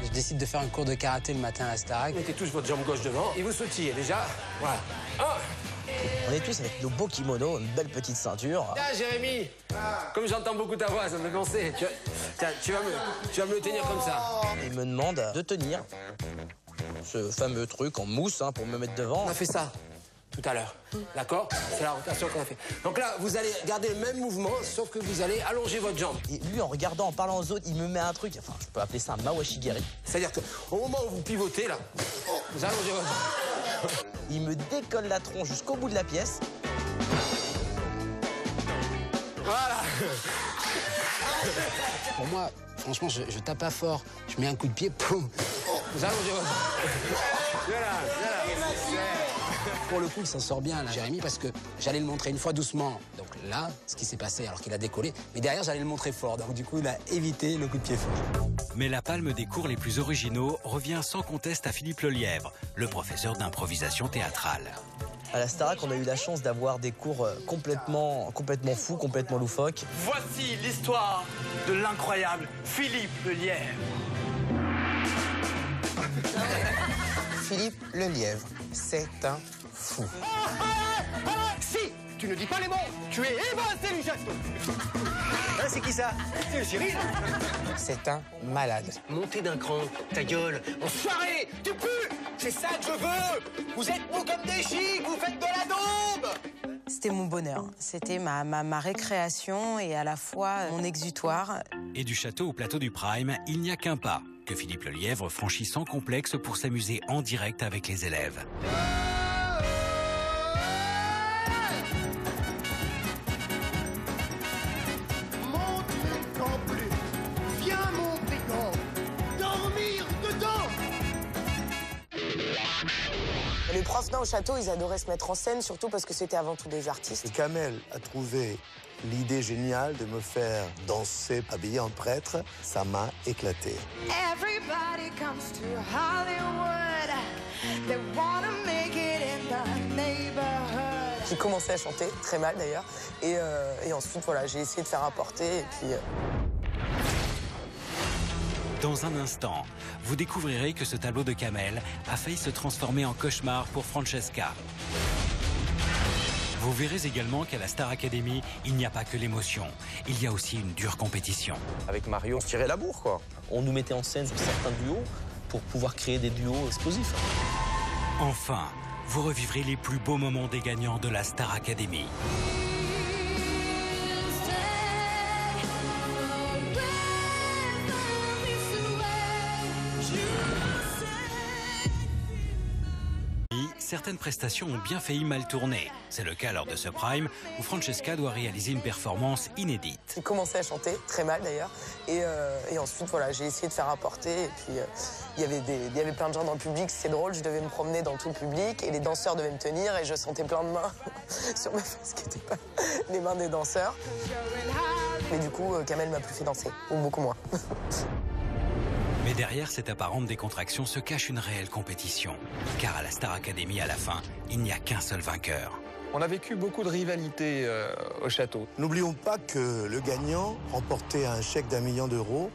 Je décide de faire un cours de karaté le matin à la Starac. Mettez tous votre jambe gauche devant et vous sautillez déjà. Voilà. On est tous avec nos beaux kimonos, une belle petite ceinture. Ah, Jérémy, comme j'entends beaucoup ta voix, ça me fait penser. Tu vas me le tenir comme ça. Il me demande de tenir ce fameux truc en mousse pour me mettre devant. On a fait ça tout à l'heure, d'accord? C'est la rotation qu'on a fait. Donc là, vous allez garder le même mouvement, sauf que vous allez allonger votre jambe. Et lui, en regardant, en parlant aux autres, il me met un truc, enfin, je peux appeler ça un mawashigiri. C'est-à-dire qu'au moment où vous pivotez, là, vous allongez votre jambe. Il me décolle la tronche jusqu'au bout de la pièce. Voilà. Pour moi, Franchement, je tape pas fort. Je mets un coup de pied, poum. Pour le coup, il s'en sort bien, là, Jérémy, parce que j'allais le montrer une fois doucement. Donc là, ce qui s'est passé alors qu'il a décollé. Mais derrière, j'allais le montrer fort. Donc du coup, il a évité le coup de pied fort. Mais la palme des cours les plus originaux revient sans conteste à Philippe Lelièvre, le professeur d'improvisation théâtrale. À la Starac, on a eu la chance d'avoir des cours complètement fous, complètement loufoques. Voici l'histoire de l'incroyable Philippe Lelièvre. Philippe Lelièvre, c'est un fou. Si tu ne dis pas les mots, tu es évincé du château. C'est qui ça? C'est Cyril. C'est un malade. Montez d'un cran, ta gueule. Enfoiré, tu pues. C'est ça que je veux. Vous êtes mous comme des chics, vous faites de la daube. C'était mon bonheur. C'était ma récréation et à la fois mon exutoire. Et du château au plateau du Prime, il n'y a qu'un pas que Philippe Lelièvre franchit sans complexe pour s'amuser en direct avec les élèves. Les profs au château, ils adoraient se mettre en scène, surtout parce que c'était avant tout des artistes. Et Kamel a trouvé l'idée géniale de me faire danser habillé en prêtre. Ça m'a éclaté. Everybody comes to Hollywood. They wanna make it in the neighborhood. J'ai commencé à chanter, très mal d'ailleurs. Et ensuite, voilà, j'ai essayé de faire un porté et puis... Dans un instant, vous découvrirez que ce tableau de Kamel a failli se transformer en cauchemar pour Francesca. Vous verrez également qu'à la Star Academy, il n'y a pas que l'émotion, il y a aussi une dure compétition. Avec Mario, on se tirait la bourre, quoi. On nous mettait en scène certains duos pour pouvoir créer des duos explosifs. Enfin, vous revivrez les plus beaux moments des gagnants de la Star Academy. Certaines prestations ont bien failli mal tourner. C'est le cas lors de ce Prime où Francesca doit réaliser une performance inédite. J'ai commencé à chanter, très mal d'ailleurs, et ensuite voilà, j'ai essayé de faire un porté, et puis il y avait plein de gens dans le public, c'est drôle, je devais me promener dans tout le public, et les danseurs devaient me tenir, et je sentais plein de mains sur mes fesses qui n'étaient pas les mains des danseurs. Mais du coup, Kamel m'a plus fait danser, ou beaucoup moins. Mais derrière cette apparente décontraction se cache une réelle compétition. Car à la Star Academy, à la fin, il n'y a qu'un seul vainqueur. On a vécu beaucoup de rivalité au château. N'oublions pas que le gagnant remportait un chèque d'1 million d'euros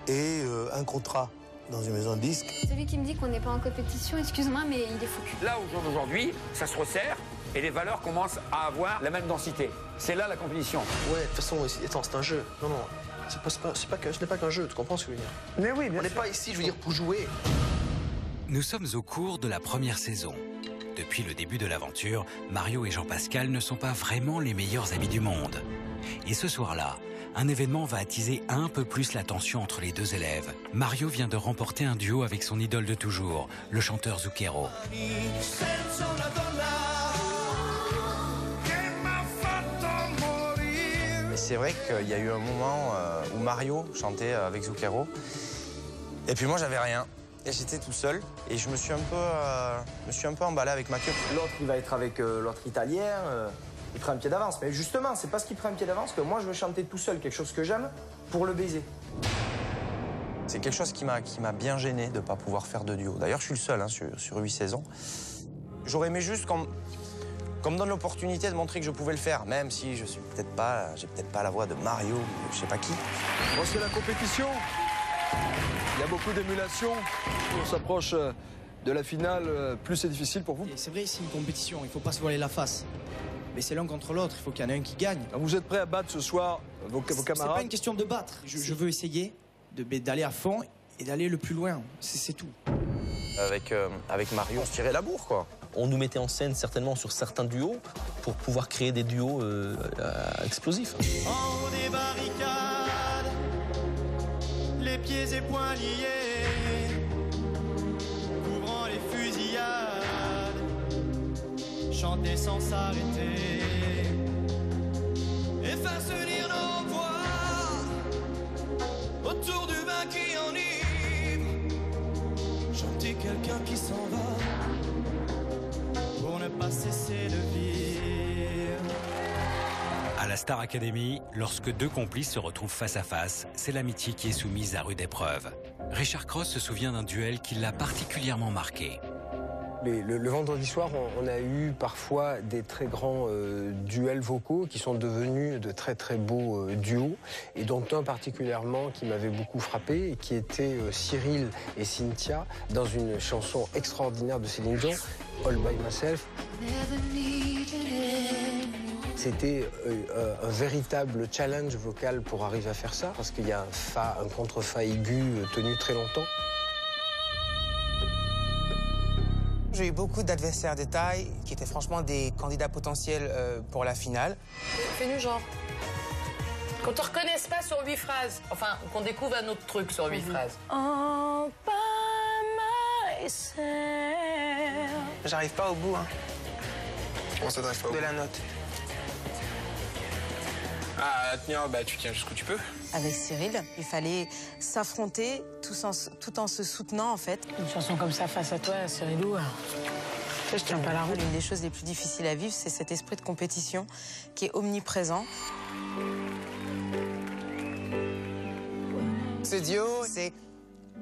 et un contrat dans une maison de disques. Celui qui me dit qu'on n'est pas en compétition, excuse-moi, mais il est fou. Là, aujourd'hui, ça se resserre et les valeurs commencent à avoir la même densité. C'est là la compétition. Ouais, de toute façon, attends, c'est un jeu. Non. Ce n'est pas qu'un jeu, tu comprends ce que je veux dire? Mais oui, on n'est pas ici, je veux dire, pour jouer. Nous sommes au cours de la première saison. Depuis le début de l'aventure, Mario et Jean-Pascal ne sont pas vraiment les meilleurs amis du monde. Et ce soir-là, un événement va attiser un peu plus la tension entre les deux élèves. Mario vient de remporter un duo avec son idole de toujours, le chanteur Zucchero. C'est vrai qu'il y a eu un moment où Mario chantait avec Zucchero. Et puis moi, j'avais rien. Et j'étais tout seul. Et je me suis un peu emballé avec ma queue. L'autre, il va être avec l'autre italien. Il prend un pied d'avance. Mais justement, c'est parce qu'il prend un pied d'avance que moi, je veux chanter tout seul quelque chose que j'aime pour le baiser. C'est quelque chose qui m'a bien gêné de ne pas pouvoir faire de duo. D'ailleurs, je suis le seul sur 8 saisons. J'aurais aimé juste qu'on me donne l'opportunité de montrer que je pouvais le faire, même si je suis j'ai peut-être pas la voix de Mario, je sais pas qui. Bon, c'est la compétition. Il y a beaucoup d'émulation. On s'approche de la finale, plus c'est difficile pour vous. C'est vrai, c'est une compétition, il faut pas se voiler la face. Mais c'est l'un contre l'autre, il faut qu'il y en ait un qui gagne. Vous êtes prêts à battre ce soir vos camarades? C'est pas une question de battre. Je veux essayer d'aller à fond et d'aller le plus loin. C'est tout. Avec Mario, on se tirait la bourre, quoi. On nous mettait en scène certainement sur certains duos pour pouvoir créer des duos explosifs. En haut des barricades, les pieds et poings liés, couvrant les fusillades, chanter sans s'arrêter, et faire se lire nos voix autour du quelqu'un qui s'en va pour ne pas cesser de vivre. À la Star Academy, lorsque deux complices se retrouvent face à face, c'est l'amitié qui est soumise à rude épreuve. Richard Cross se souvient d'un duel qui l'a particulièrement marqué. Le vendredi soir, on a eu parfois des très grands duels vocaux qui sont devenus de très très beaux duos, et dont un particulièrement qui m'avait beaucoup frappé, et qui était Cyril et Cynthia dans une chanson extraordinaire de Céline Dion, All by Myself. C'était un véritable challenge vocal pour arriver à faire ça, parce qu'il y a un contre-fa aigu tenu très longtemps. J'ai eu beaucoup d'adversaires de taille qui étaient franchement des candidats potentiels pour la finale. Fais-nous genre. Qu'on te reconnaisse pas sur 8 phrases. Enfin, qu'on découvre un autre truc sur 8 phrases. All by myself. J'arrive pas au bout, hein. Comment ça t'arrive pas au bout? De la note. Ah, à tenir, bah tu tiens jusqu'où tu peux. Avec Cyril, il fallait s'affronter tout en se soutenant, en fait. Une chanson comme ça face à toi, Cyrilou, je tiens pas la route. L'une des choses les plus difficiles à vivre, c'est cet esprit de compétition qui est omniprésent. Ce duo, c'est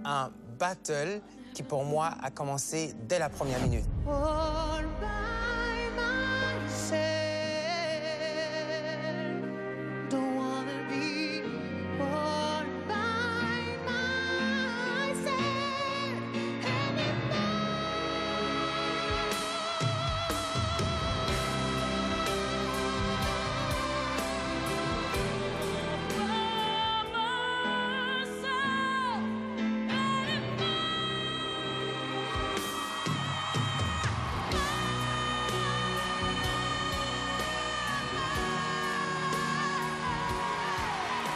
un battle qui, pour moi, a commencé dès la première minute. All by myself. Don't wanna be all by myself anymore.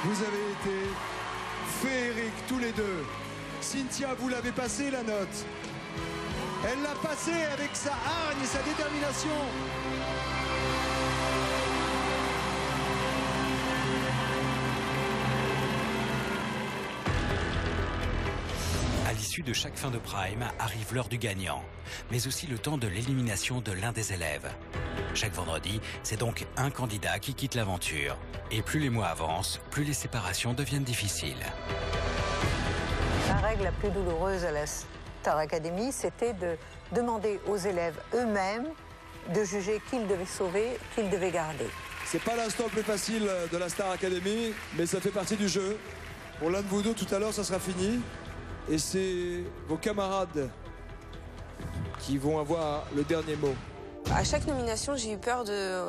Vous avez été féeriques tous les deux. Cynthia, vous l'avez passé la note. Elle l'a passé avec sa hargne et sa détermination. À l'issue de chaque fin de prime arrive l'heure du gagnant, mais aussi le temps de l'élimination de l'un des élèves. Chaque vendredi, c'est donc un candidat qui quitte l'aventure. Et plus les mois avancent, plus les séparations deviennent difficiles. La règle la plus douloureuse à la Star Academy, c'était de demander aux élèves eux-mêmes de juger qui ils devaient sauver, qui ils devaient garder. C'est pas l'instant le plus facile de la Star Academy, mais ça fait partie du jeu. Pour l'un de vous deux, tout à l'heure, ça sera fini. Et c'est vos camarades qui vont avoir le dernier mot. À chaque nomination, j'ai eu peur de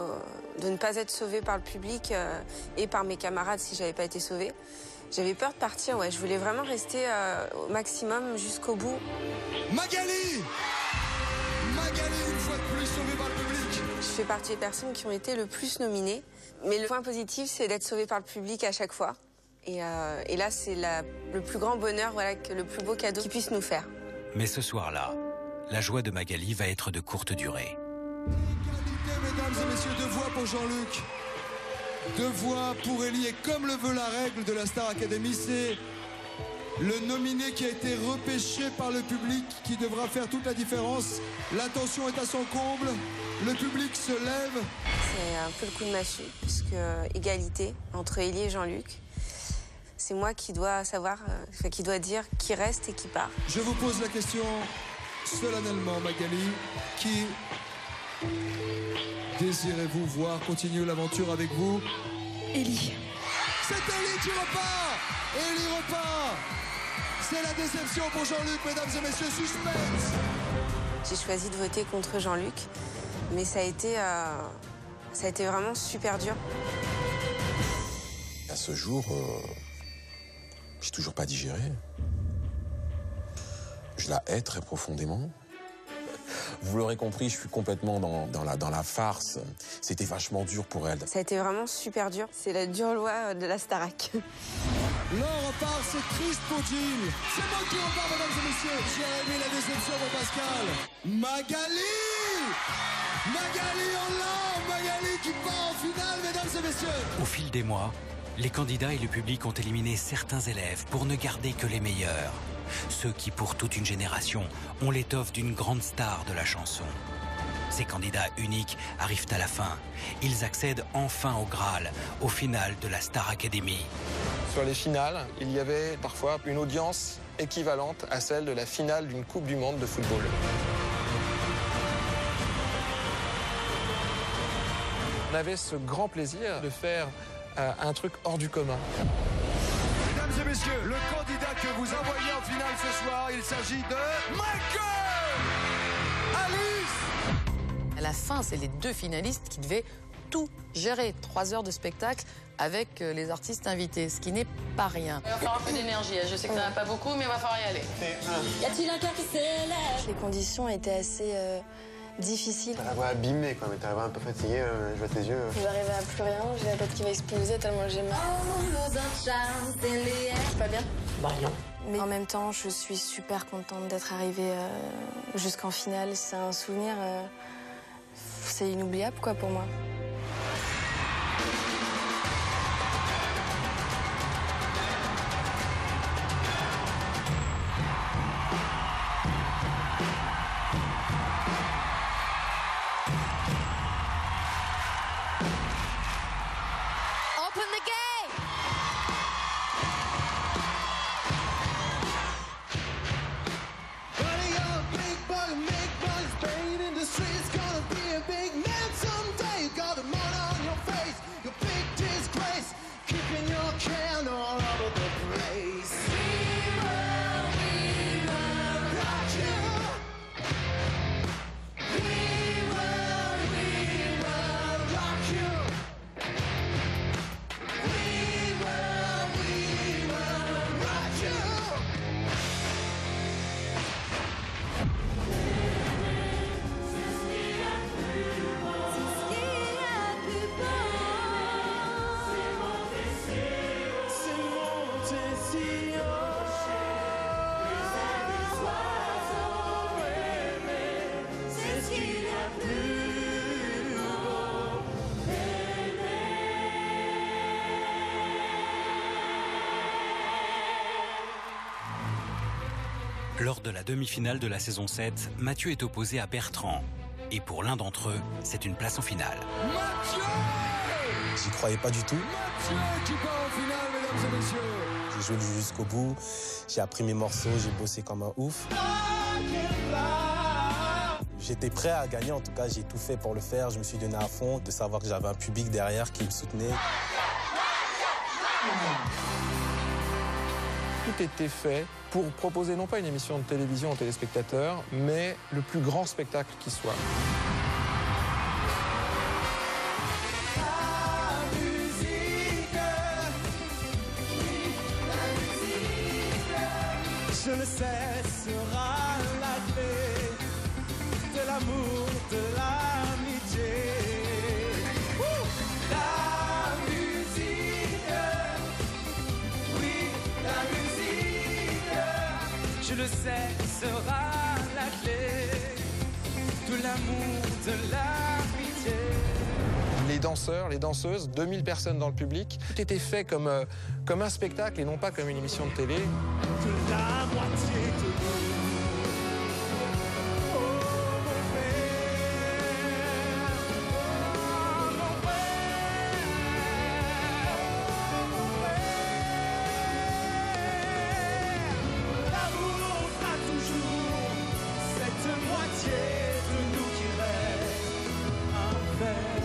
ne pas être sauvée par le public et par mes camarades si j'avais pas été sauvée. J'avais peur de partir, ouais. Je voulais vraiment rester au maximum jusqu'au bout. Magali! Magali, une fois de plus, sauvée par le public. Je fais partie des personnes qui ont été le plus nominées. Mais le point positif, c'est d'être sauvée par le public à chaque fois. Et là, c'est le plus grand bonheur, voilà, le plus beau cadeau qu'ils puissent nous faire. Mais ce soir-là, la joie de Magali va être de courte durée. Mesdames et messieurs, 2 voix pour Jean-Luc, 2 voix pour Élie. Et comme le veut la règle de la Star Academy, c'est le nominé qui a été repêché par le public qui devra faire toute la différence. L'attention est à son comble, le public se lève. C'est un peu le coup de massue, puisque égalité entre Élie et Jean-Luc. C'est moi qui dois savoir, qui dois dire qui reste et qui part. Je vous pose la question solennellement, Magali. Qui désirez-vous voir continuer l'aventure avec vous? Élie. C'est Élie qui repart. Élie repart. C'est la déception pour Jean-Luc, mesdames et messieurs, suspense. J'ai choisi de voter contre Jean-Luc, mais ça a été vraiment super dur. À ce jour, j'ai toujours pas digéré. Je la hais très profondément. Vous l'aurez compris, je suis complètement dans la farce. C'était vachement dur pour elle. Ça a été vraiment super dur. C'est la dure loi de la Starac. L'on repart, c'est triste pour Jill. C'est moi qui repars, mesdames et messieurs. Jérémy, la déception pour Pascal. Magali! Magali en l'air! Magali qui part en finale, mesdames et messieurs. Au fil des mois, les candidats et le public ont éliminé certains élèves pour ne garder que les meilleurs. ceux qui, pour toute une génération, ont l'étoffe d'une grande star de la chanson. Ces candidats uniques arrivent à la fin. Ils accèdent enfin au Graal, au final de la Star Academy. Sur les finales, il y avait parfois une audience équivalente à celle de la finale d'une Coupe du Monde de football. On avait ce grand plaisir de faire un truc hors du commun. Mesdames et messieurs, le candidat que vous envoyez en finale ce soir, il s'agit de Michael Alice. À la fin, c'est les deux finalistes qui devaient tout gérer. 3 heures de spectacle avec les artistes invités, ce qui n'est pas rien. Il va falloir un peu d'énergie. Je sais que t'en as pas beaucoup, mais il va falloir y aller. Y a-t-il un cœur qui s'élève? Les conditions étaient assez difficiles. T'as la voix abîmée, quoi, mais t'arrives un peu fatiguée, je vois tes yeux. J'arrive à plus rien, j'ai la tête qui va exploser tellement j'ai mal. Je suis pas bien? Bah rien. Mais en même temps, je suis super contente d'être arrivée jusqu'en finale. C'est un souvenir, c'est inoubliable quoi pour moi. Open the gate! Buddy, you're a big bug, make money, pain in the streets. Gonna be a big man someday. You got the mud on your face, your big disgrace, keeping your can all over the place. We will rock you. We will rock you. We will rock you. Lors de la demi-finale de la saison 7, Mathieu est opposé à Bertrand. Et pour l'un d'entre eux, c'est une place en finale. J'y croyais pas du tout. Mathieu qui part en finale, mesdames et messieurs. J'ai joué le jeu jusqu'au bout, j'ai appris mes morceaux, j'ai bossé comme un ouf. J'étais prêt à gagner, en tout cas j'ai tout fait pour le faire, je me suis donné à fond, de savoir que j'avais un public derrière qui me soutenait. Tout était fait pour proposer non pas une émission de télévision aux téléspectateurs, mais le plus grand spectacle qui soit. Je le sais, sera la clé de l'amour, de l'amitié. La musique, oui, la musique, je le sais, sera la clé de l'amour, de l'amitié. Les danseurs, les danseuses, 2000 personnes dans le public, tout était fait comme un spectacle et non pas comme une émission de télé. Que la moitié de nous. Oh mon père, oh mon père, oh mon père. L'amour sera toujours cette moitié de nous qui reste un père.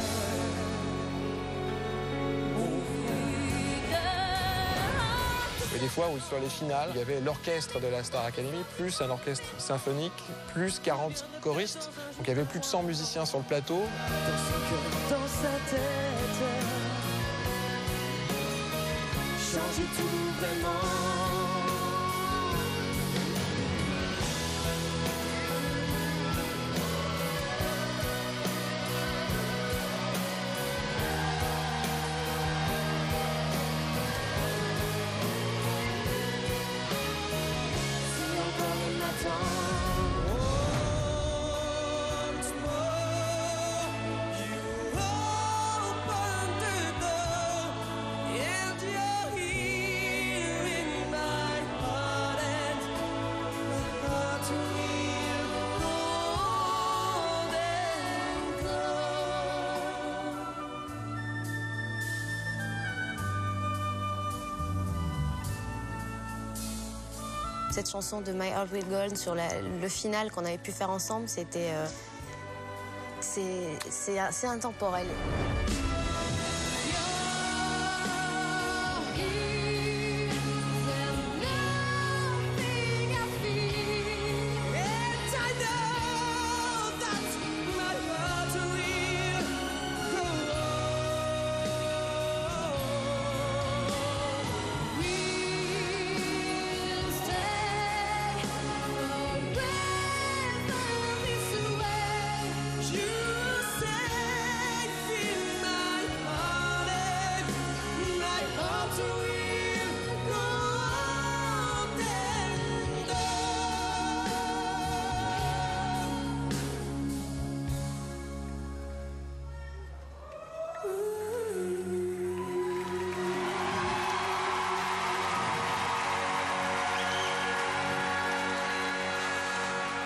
Et des fois où sur les finales, il y avait l'orchestre de la Star Academy, plus un orchestre symphonique, plus 40 choristes. Donc il y avait plus de 100 musiciens sur le plateau. Dans son cœur, dans sa tête, changer tout vraiment. Cette chanson de My Heart Will Go On sur le final qu'on avait pu faire ensemble, c'était... c'est assez intemporel.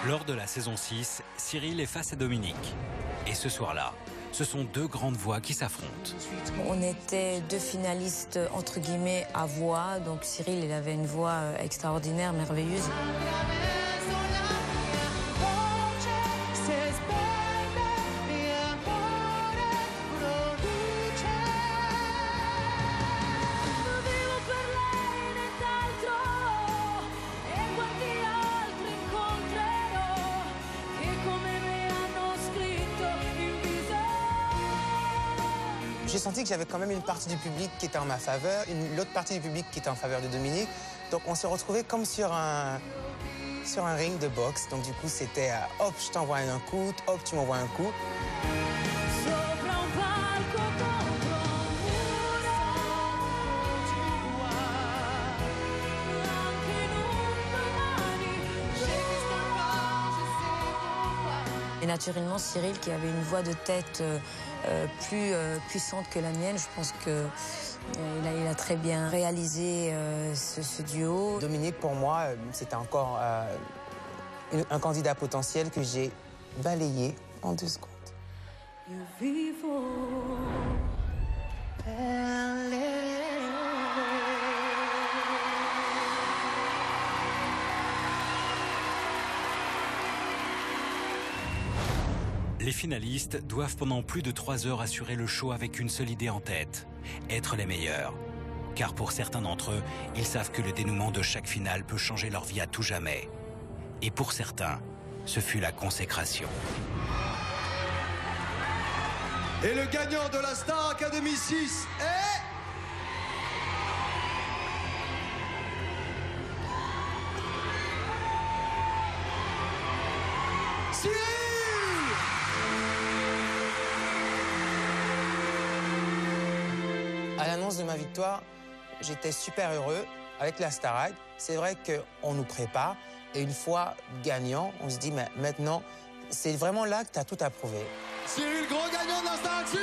Lors de la saison 6, Cyril est face à Dominique. Et ce soir-là, ce sont deux grandes voix qui s'affrontent. On était deux finalistes entre guillemets à voix. Donc Cyril, il avait une voix extraordinaire, merveilleuse. J'ai senti que j'avais quand même une partie du public qui était en ma faveur, l'autre partie du public qui était en faveur de Dominique. Donc on se retrouvait comme sur un ring de boxe. Donc du coup c'était hop, je t'envoie un coup, hop, tu m'envoies un coup. Et naturellement, Cyril, qui avait une voix de tête plus puissante que la mienne, je pense qu'il a très bien réalisé ce duo. Dominique, pour moi, c'était encore un candidat potentiel que j'ai balayé en 2 secondes. Les finalistes doivent pendant plus de 3 heures assurer le show avec une seule idée en tête, être les meilleurs. Car pour certains d'entre eux, ils savent que le dénouement de chaque finale peut changer leur vie à tout jamais. Et pour certains, ce fut la consécration. Et le gagnant de la Star Academy 6 est... Cyril! À l'annonce de ma victoire, j'étais super heureux avec la Starac. C'est vrai qu'on nous prépare et une fois gagnant, on se dit mais maintenant, c'est vraiment là que tu as tout à prouver. Cyril, grand gagnant de la Starac 6!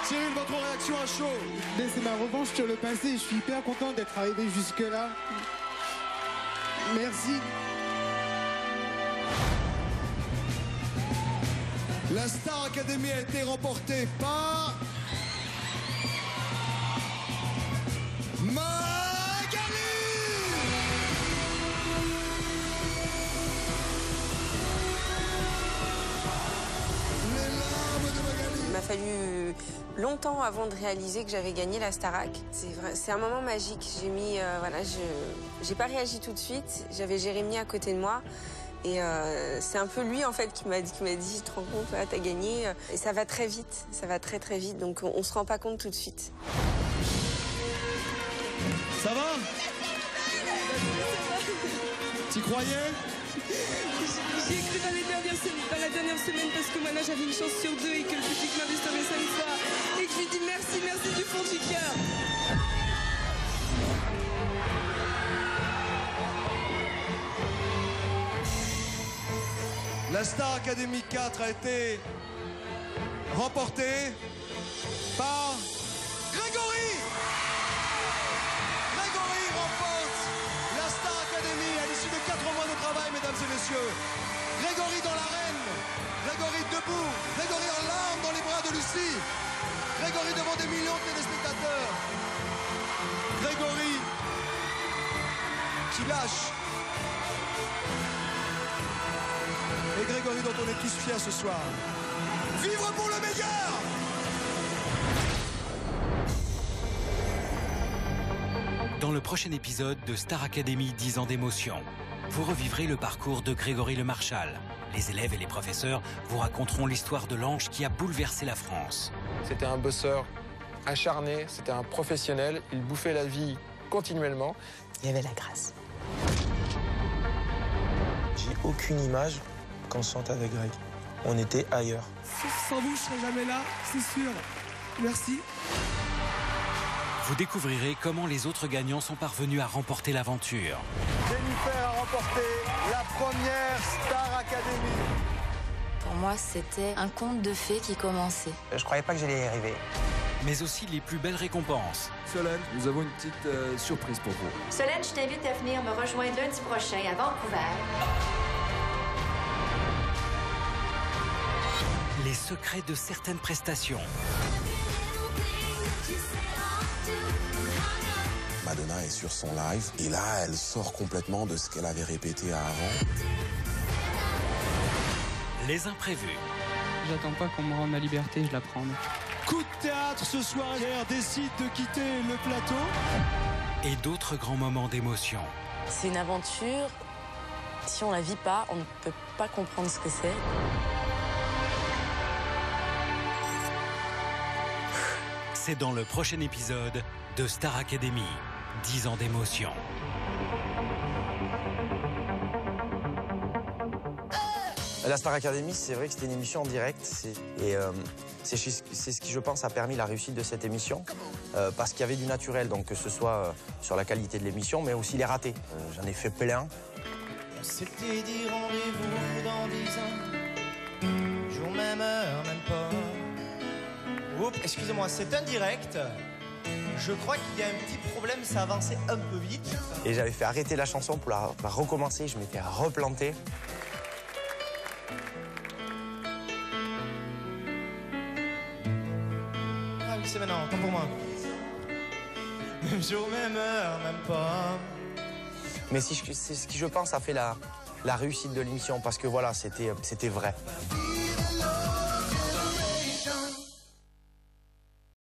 Cyril, votre réaction à chaud? C'est ma revanche sur le passé. Je suis hyper content d'être arrivé jusque-là. Merci. La Star Academy a été remportée par... Il m'a fallu longtemps avant de réaliser que j'avais gagné la Starac. C'est un moment magique. J'ai pas réagi tout de suite. J'avais Jérémy à côté de moi. Et c'est un peu lui en fait qui m'a dit, tu te rends compte, là, t'as gagné. Et ça va très vite, ça va très très vite. Donc on se rend pas compte tout de suite. Ça va? T'y croyais? J'y ai cru dans la dernière semaine parce que maintenant j'avais une chance sur 2 et que le public m'avait sauvé 5 fois. Et que je lui dis merci du fond du cœur. La Star Academy 4 a été remportée par Grégory. Grégory remporte la Star Academy à l'issue de 4 mois de travail, mesdames et messieurs. Grégory dans l'arène, Grégory debout, Grégory en larmes dans les bras de Lucie, Grégory devant des millions de téléspectateurs, Grégory qui lâche dont on est tous fiers ce soir. Vivre pour le meilleur! Dans le prochain épisode de Star Academy 10 ans d'émotion, vous revivrez le parcours de Grégory Lemarchal. Les élèves et les professeurs vous raconteront l'histoire de l'ange qui a bouleversé la France. C'était un bosseur acharné, c'était un professionnel, il bouffait la vie continuellement. Il y avait la grâce. J'ai aucune image quand je chante avec Greg. On était ailleurs. Sans vous, je serais jamais là, c'est sûr. Merci. Vous découvrirez comment les autres gagnants sont parvenus à remporter l'aventure. Jennifer a remporté la première Star Academy. Pour moi, c'était un conte de fées qui commençait. Je croyais pas que j'allais y arriver. Mais aussi les plus belles récompenses. Solène, nous avons une petite surprise pour vous. Solène, je t'invite à venir me rejoindre lundi prochain à Vancouver. Les secrets de certaines prestations. Madonna est sur son live et là, elle sort complètement de ce qu'elle avait répété avant. Les imprévus. J'attends pas qu'on me rende ma liberté, je la prends. Coup de théâtre ce soir, Pierre décide de quitter le plateau. Et d'autres grands moments d'émotion. C'est une aventure. Si on la vit pas, on ne peut pas comprendre ce que c'est. C'est dans le prochain épisode de Star Academy, 10 ans d'émotion. La Star Academy, c'est vrai que c'était une émission en direct. C'est ce qui, je pense, a permis la réussite de cette émission. Parce qu'il y avait du naturel, donc que ce soit sur la qualité de l'émission, mais aussi les ratés. J'en ai fait plein. On s'était dit rendez-vous dans 10 ans. Jour, même heure, même pas. Oups, excusez-moi, c'est un direct. Je crois qu'il y a un petit problème, ça avançait un peu vite. Et j'avais fait arrêter la chanson pour la recommencer. Je m'étais replanté. Ah oui, c'est maintenant, tant pour moi. Même jour, même heure, même pas. Mais c'est ce qui, je pense, a fait la réussite de l'émission. Parce que voilà, c'était vrai.